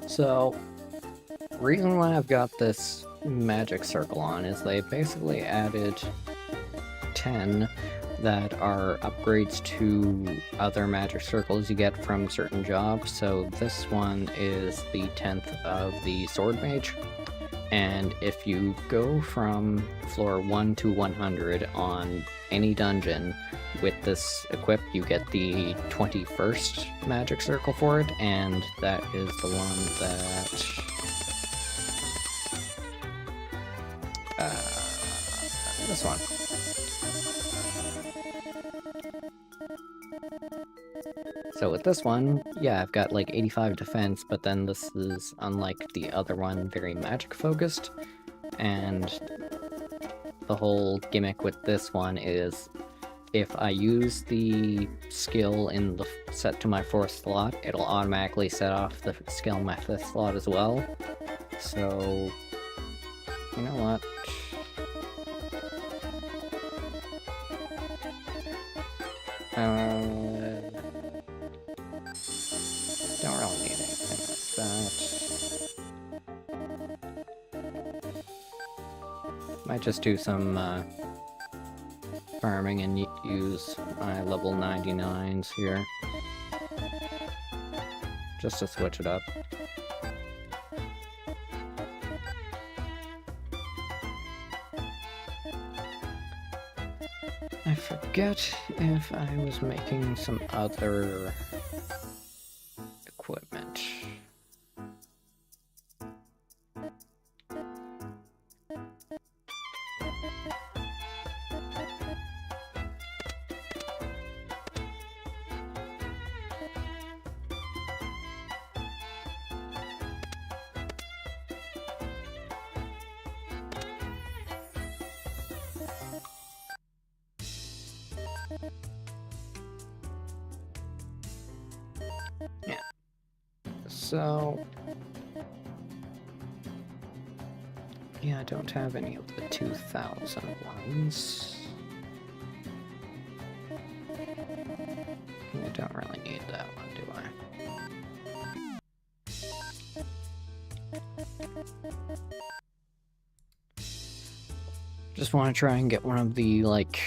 So, reason why I've got this magic circle on is they basically added 10 that are upgrades to other magic circles you get from certain jobs. So this one is the 10th of the Sword Mage, And if you go from floor 1 to 100 on any dungeon with this equipped, you get the 21st magic circle for it, and that is the one that... this one. So with this one, yeah, I've got like 85 defense, but then this is, unlike the other one, very magic focused, and the whole gimmick with this one is if I use the skill in the set to my 4th slot, it'll automatically set off the skill in my 5th slot as well. So, you know what? Don't really need anything like that. Might just do some farming and use my level 99s here. Just to switch it up. I forget if I was making some other equipment. Yeah. So... yeah, I don't have any of the 2000 ones. I don't really need that one, do I? Just want to try and get one of the, like,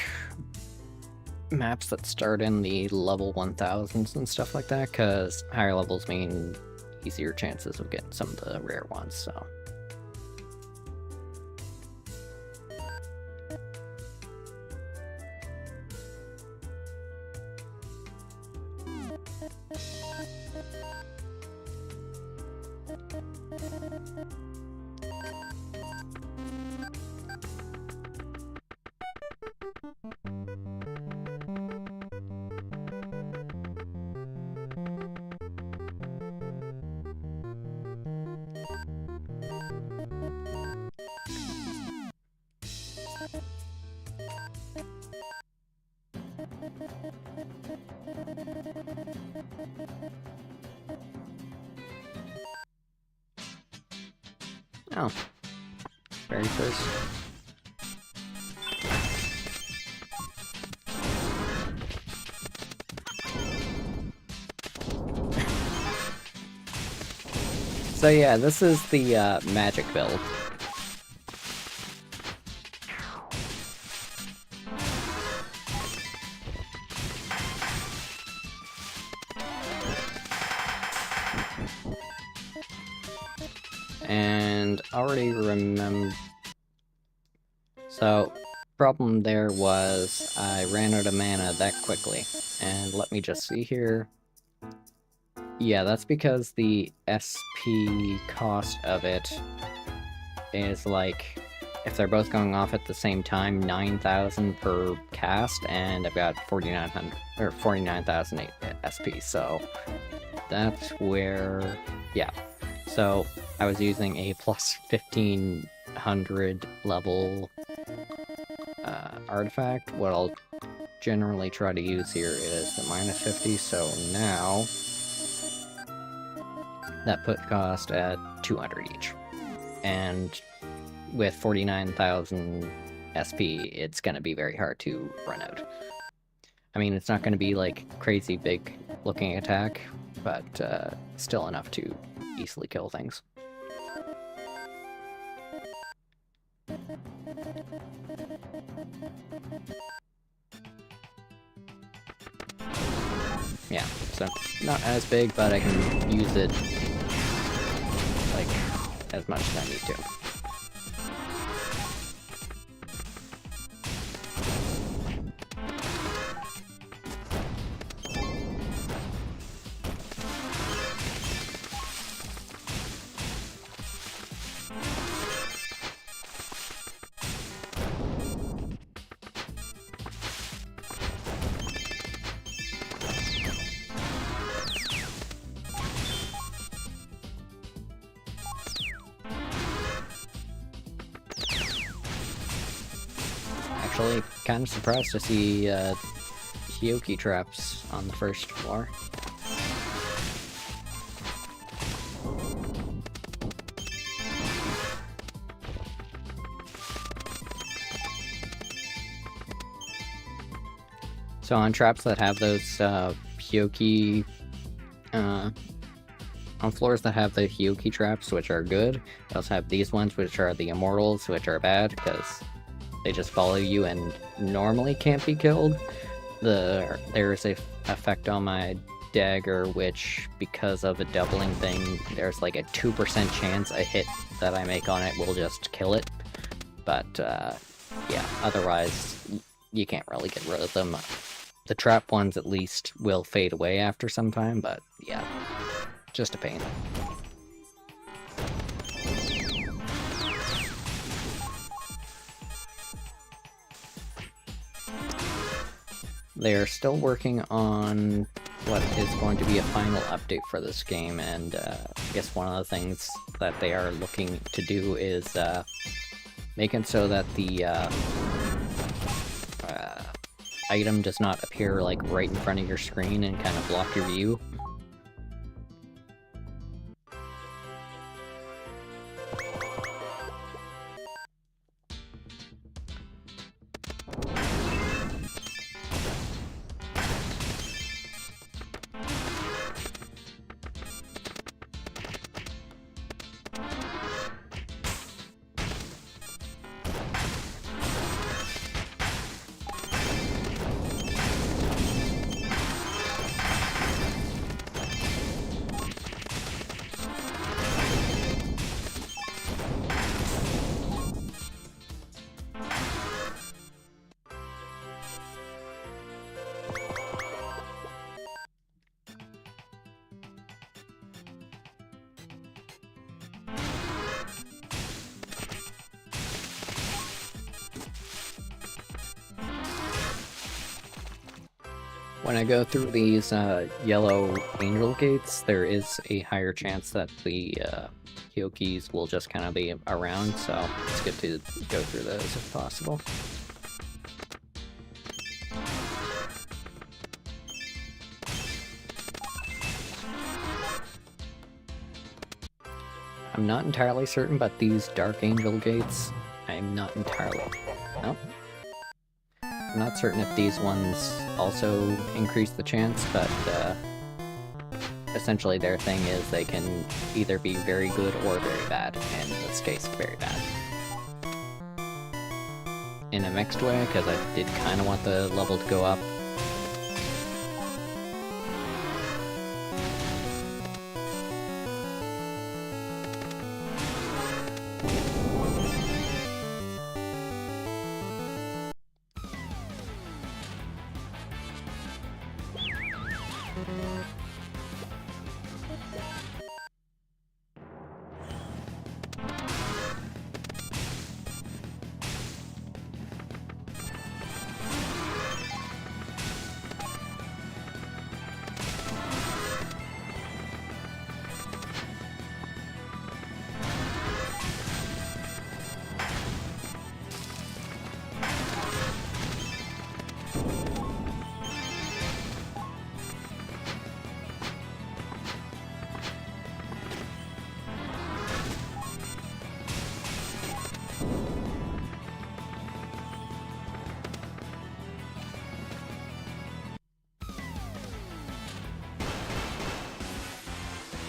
maps that start in the level 1000s and stuff like that, because higher levels mean easier chances of getting some of the rare ones, so... Oh. Very first. So yeah, this is the magic build. And already remember... So, problem there was I ran out of mana that quickly. And let me just see here. Yeah, that's because the SP cost of it is like, if they're both going off at the same time, 9,000 per cast, and I've got 4,900 or 49,000 SP, so that's where, yeah. So I was using a plus 1,500 level artifact. What I'll generally try to use here is the minus 50, so now that put cost at 200 each. And with 49,000 SP, it's going to be very hard to run out. I mean, it's not going to be like crazy big looking attack, but still enough to easily kill things. Yeah, so not as big, but I can use it like as much as I need to. actually kind of surprised to see Hioki traps on the first floor. So on traps that have those Hioki, on floors that have the Hioki traps, which are good, they also have these ones, which are the Immortals, which are bad, because they just follow you and normally can't be killed. There's a effect on my dagger, which, because of a doubling thing, there's like a 2% chance a hit that I make on it will just kill it. But, yeah, otherwise, you can't really get rid of them. The trap ones, at least, will fade away after some time, but yeah, just a pain. They are still working on what is going to be a final update for this game, and I guess one of the things that they are looking to do is make it so that the item does not appear like right in front of your screen and kind of block your view. When I go through these yellow angel gates, there is a higher chance that the Hyokis will just kind of be around, so it's good to go through those if possible. I'm not entirely certain, but these dark angel gates, I'm not entirely... Nope. I'm not certain if these ones also increase the chance, but essentially their thing is they can either be very good or very bad, and in this case, very bad. In a mixed way, because I did kind of want the level to go up.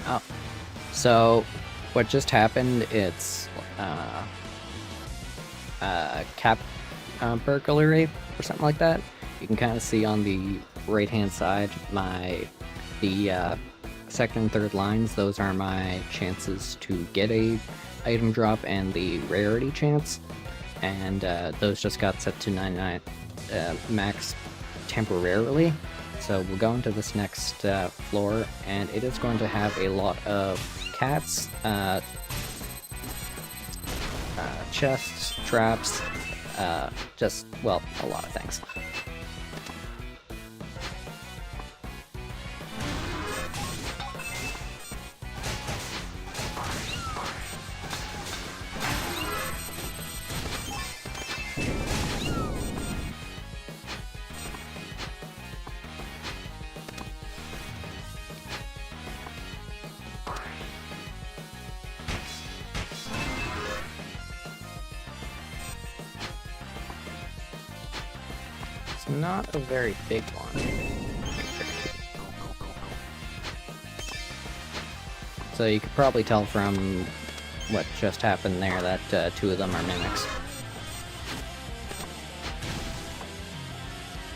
Oh, so what just happened, it's cap burglary or something like that. You can kind of see on the right hand side the second and third lines. Those are my chances to get a item drop and the rarity chance, and those just got set to 99 max temporarily. So we'll go into this next floor, and it is going to have a lot of cats, chests, traps, just, well, a lot of things. it's not a very big one. So you could probably tell from what just happened there that two of them are mimics.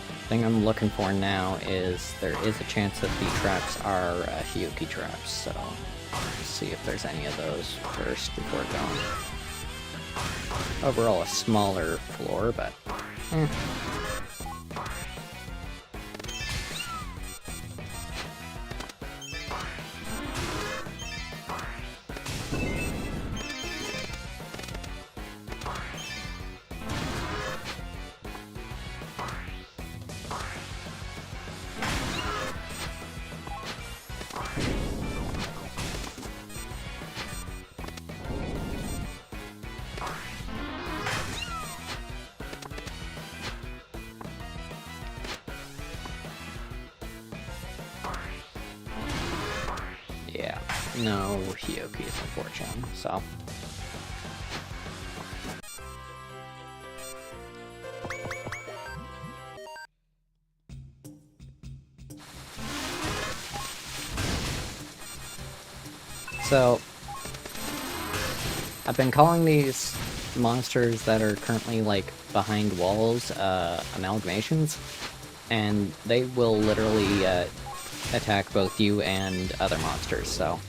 The thing I'm looking for now is there is a chance that the traps are Hioki traps, so let's see if there's any of those first before going. Overall a smaller floor, but yeah, no Hyokis, unfortunately, so. So, I've been calling these monsters that are currently, like, behind walls, amalgamations, and they will literally, attack both you and other monsters, so.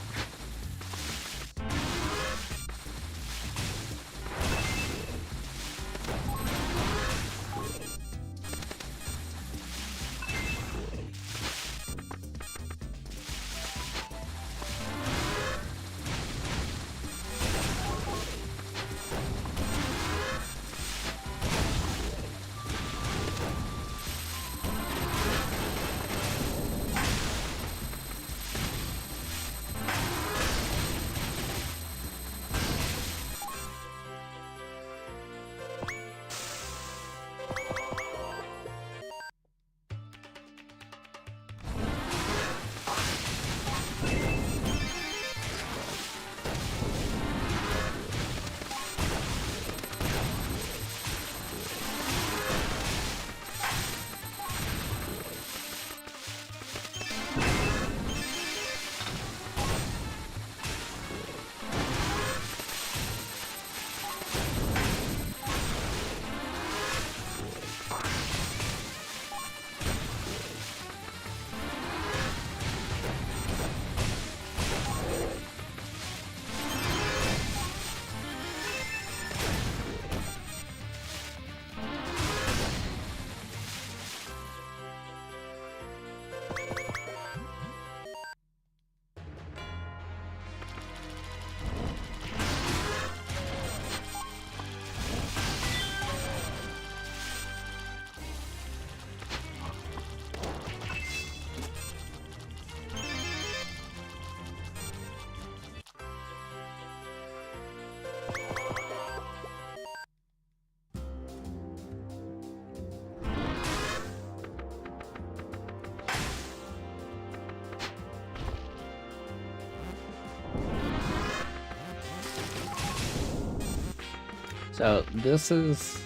So this is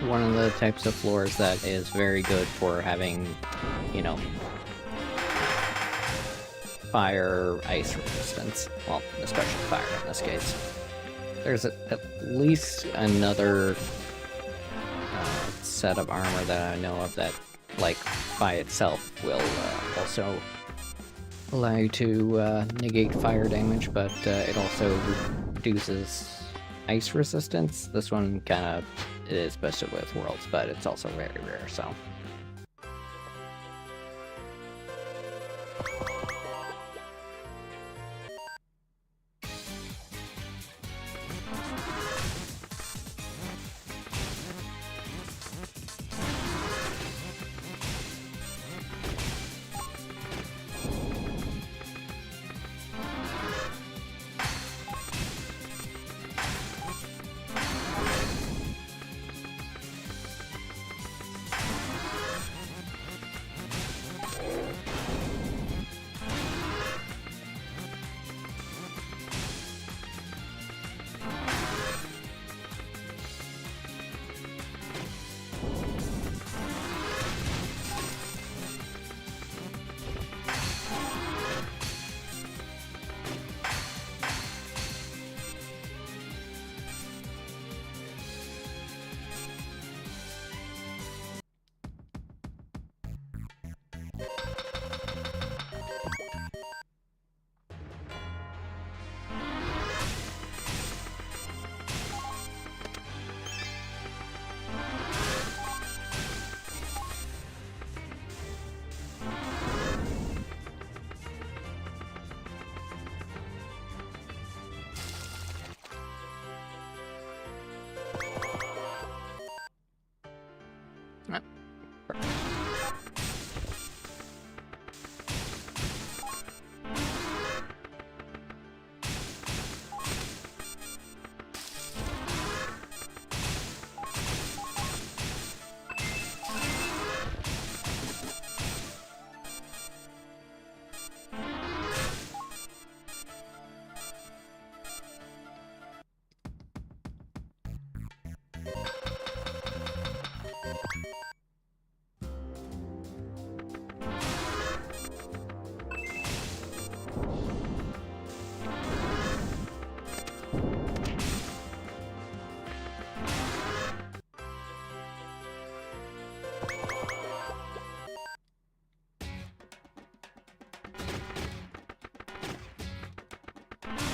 one of the types of floors that is very good for having, you know, fire, ice resistance. Well, especially fire in this case. There's at least another set of armor that I know of that, like, by itself will also allow you to negate fire damage, but it also reduces ice resistance. This one kind of is bested with worlds, but it's also very rare, so.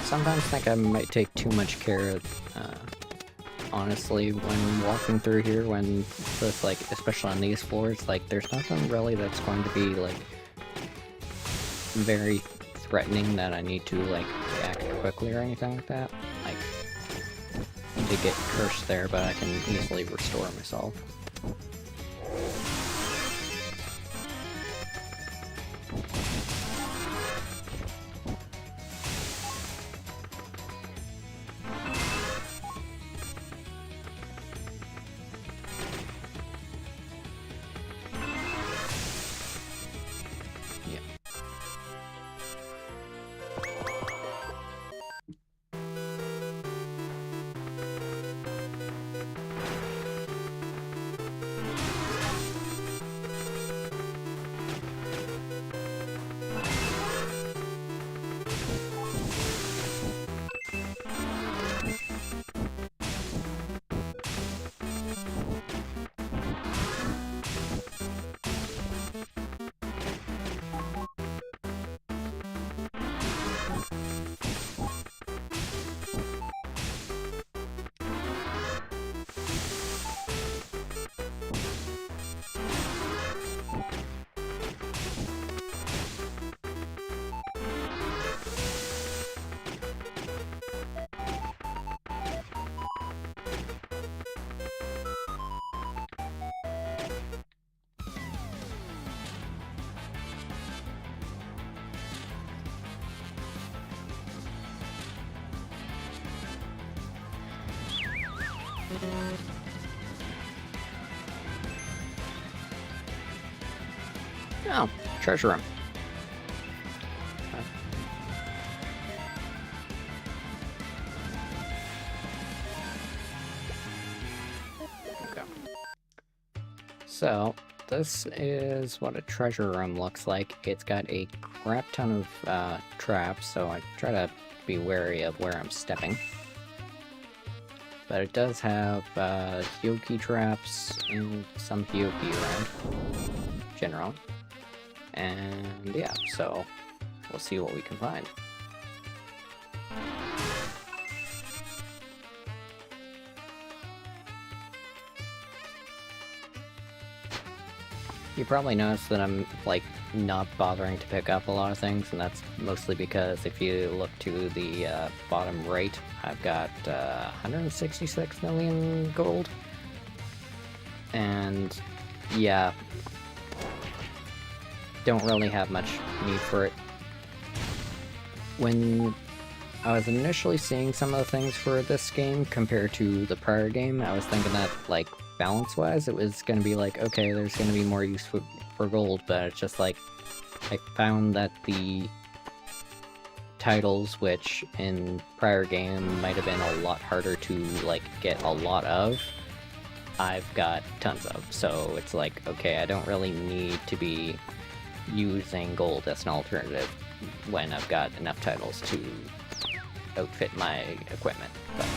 sometimes think I might take too much care, honestly, when walking through here, when just, like, especially on these floors, like, there's nothing really that's going to be, like, very threatening that I need to, like, react quickly or anything like that. Like, I did get cursed there, but I can easily restore myself. Oh, treasure room. Okay. So, this is what a treasure room looks like. It's got a crap ton of traps, so I try to be wary of where I'm stepping. But it does have Hyoki traps and some Hyoki around, generally. And yeah, so we'll see what we can find. You probably noticed that I'm, like, not bothering to pick up a lot of things, and that's mostly because if you look to the bottom right, I've got 166 million gold. And yeah, don't really have much need for it. When I was initially seeing some of the things for this game compared to the prior game, I was thinking that, like, balance-wise, it was gonna be like, okay, there's gonna be more use for gold, but it's just like, I found that the titles, which in prior game might have been a lot harder to, like, get a lot of, I've got tons of. So it's like, okay, I don't really need to be using gold as an alternative when I've got enough titles to outfit my equipment. But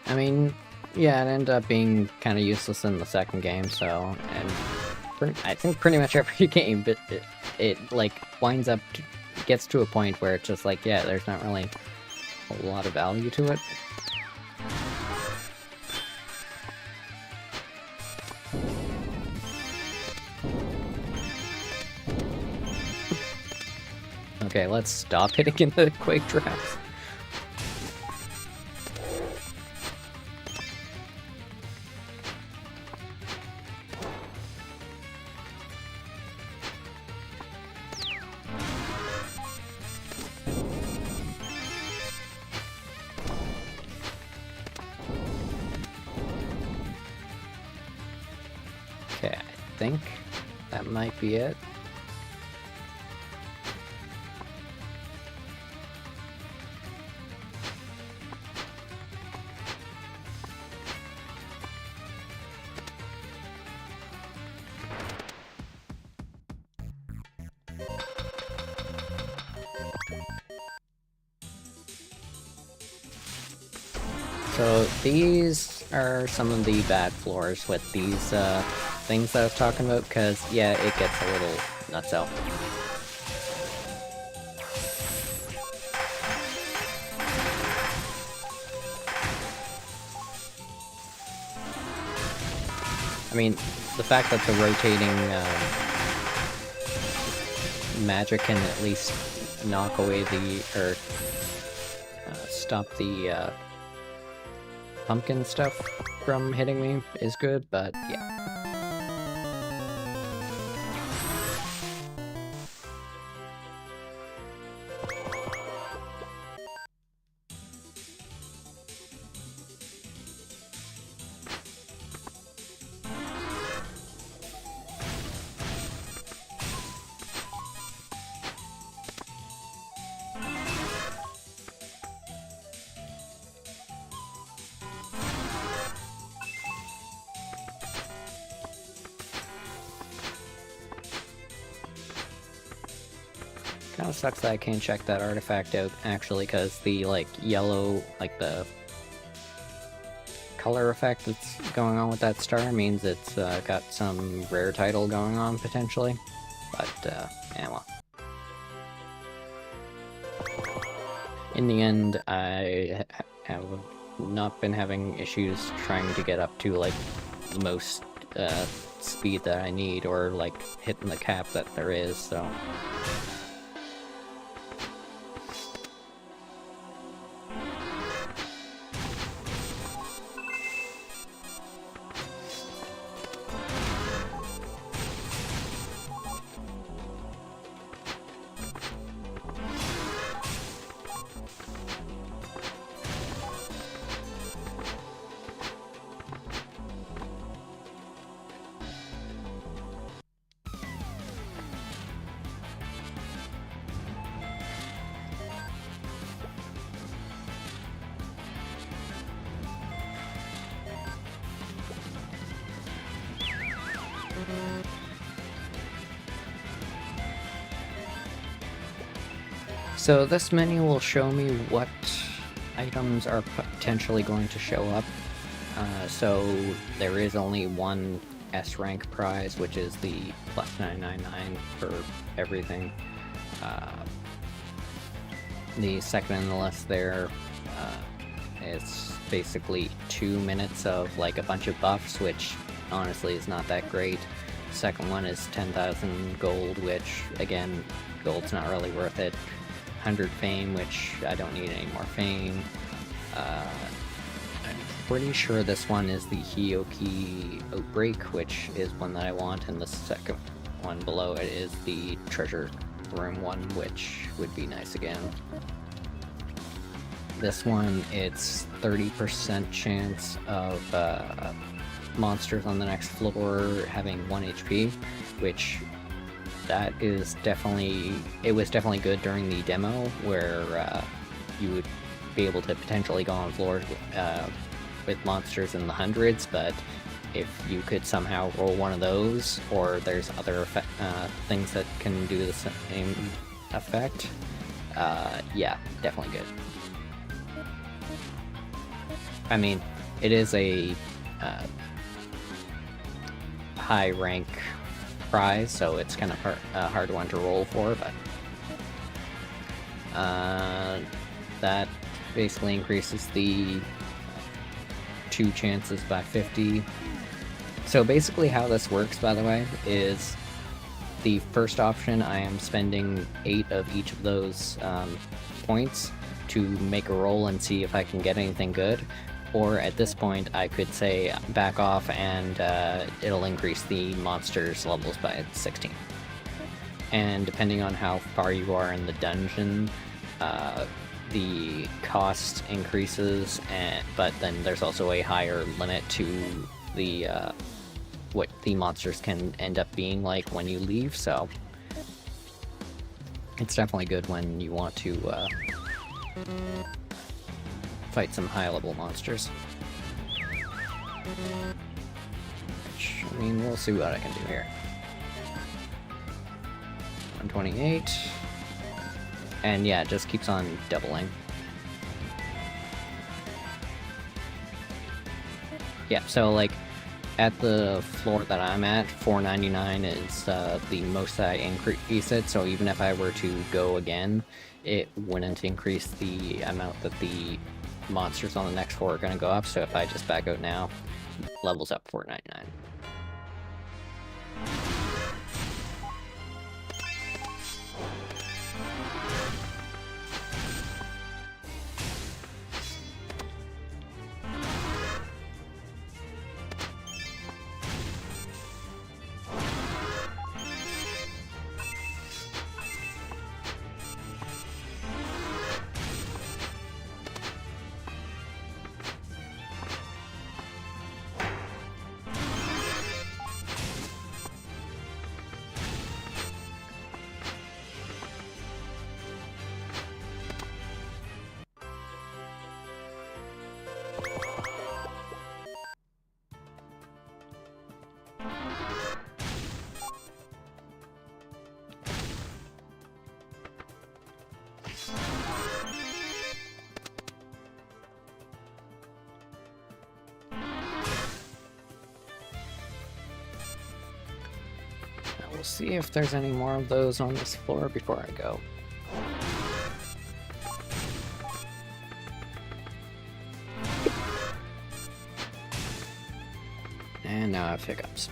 I mean, yeah, it ended up being kind of useless in the second game, so, and I think pretty much every game, but it like, winds up, gets to a point where it's just like, yeah, there's not really a lot of value to it. Okay, let's stop hitting into the quake traps. Okay, I think that might be it. So these are some of the bad floors with these things that I was talking about, because yeah, it gets a little nutso. I mean, the fact that the rotating magic can at least knock away or stop the pumpkin stuff from hitting me is good, but yeah. Kinda sucks that I can't check that artifact out, actually, because the, like, yellow, like, the color effect that's going on with that star means it's got some rare title going on, potentially. But, yeah, well. In the end, I have not been having issues trying to get up to, like, the most speed that I need, or, like, hitting the cap that there is, so... So this menu will show me what items are potentially going to show up. So there is only one S rank prize, which is the plus 999 for everything. The second on the list there is basically 2 minutes of like a bunch of buffs, which honestly is not that great. Second one is 10,000 gold, which again, gold's not really worth it. 100 fame, which I don't need any more fame. I'm pretty sure this one is the Hioki Outbreak, which is one that I want, and the second one below it is the Treasure Room one, which would be nice again. This one, it's 30% chance of monsters on the next floor having 1 HP, which that is definitely, it was definitely good during the demo, where you would be able to potentially go on floors with monsters in the hundreds, but if you could somehow roll one of those, or there's other things that can do the same effect, yeah, definitely good. I mean, it is a high rank prize, so it's kind of hard one to roll for, but that basically increases the 2 chances by 50. So basically how this works, by the way, is the first option I am spending 8 of each of those points to make a roll and see if I can get anything good. Or at this point, I could say back off and it'll increase the monster's levels by 16. And depending on how far you are in the dungeon, the cost increases, but then there's also a higher limit to the what the monsters can end up being like when you leave, so it's definitely good when you want to fight some high-level monsters. Which, I mean, we'll see what I can do here. 128. And yeah, it just keeps on doubling. Yeah, so like at the floor that I'm at, $4.99 is the most I increase it, so even if I were to go again, it wouldn't increase the amount that the monsters on the next floor are going to go up, so if I just back out now, levels up $4.99. We'll see if there's any more of those on this floor before I go. And now I have hiccups.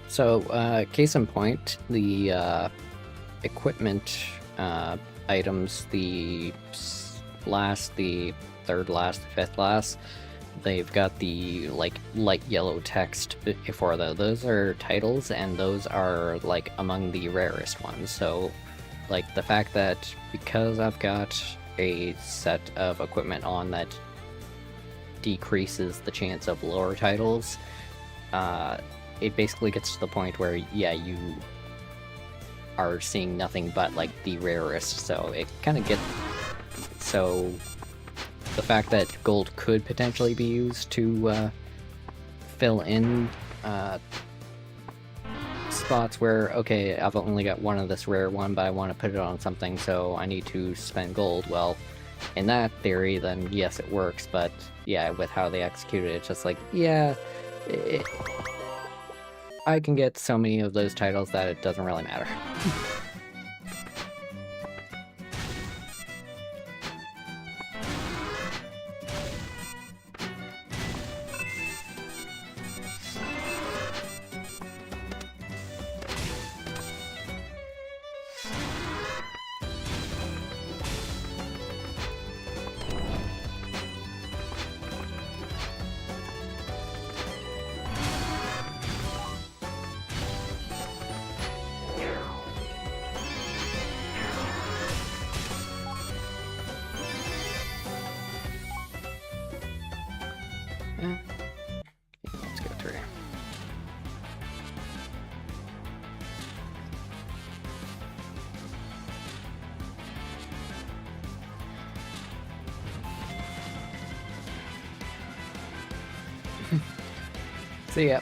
So, case in point, the equipment items, the last, the third last, the fifth last, they've got the like light yellow text before those are titles, and those are like among the rarest ones. So like the fact that because I've got a set of equipment on that decreases the chance of lower titles, it basically gets to the point where, yeah, you are seeing nothing but like the rarest, so it kind of gets... So the fact that gold could potentially be used to fill in spots where, okay, I've only got one of this rare one, but I want to put it on something, so I need to spend gold. Well, in that theory, then yes, it works, but yeah, with how they execute it, it's just like, yeah, I can get so many of those titles that it doesn't really matter. Yeah. Let's go through. See ya.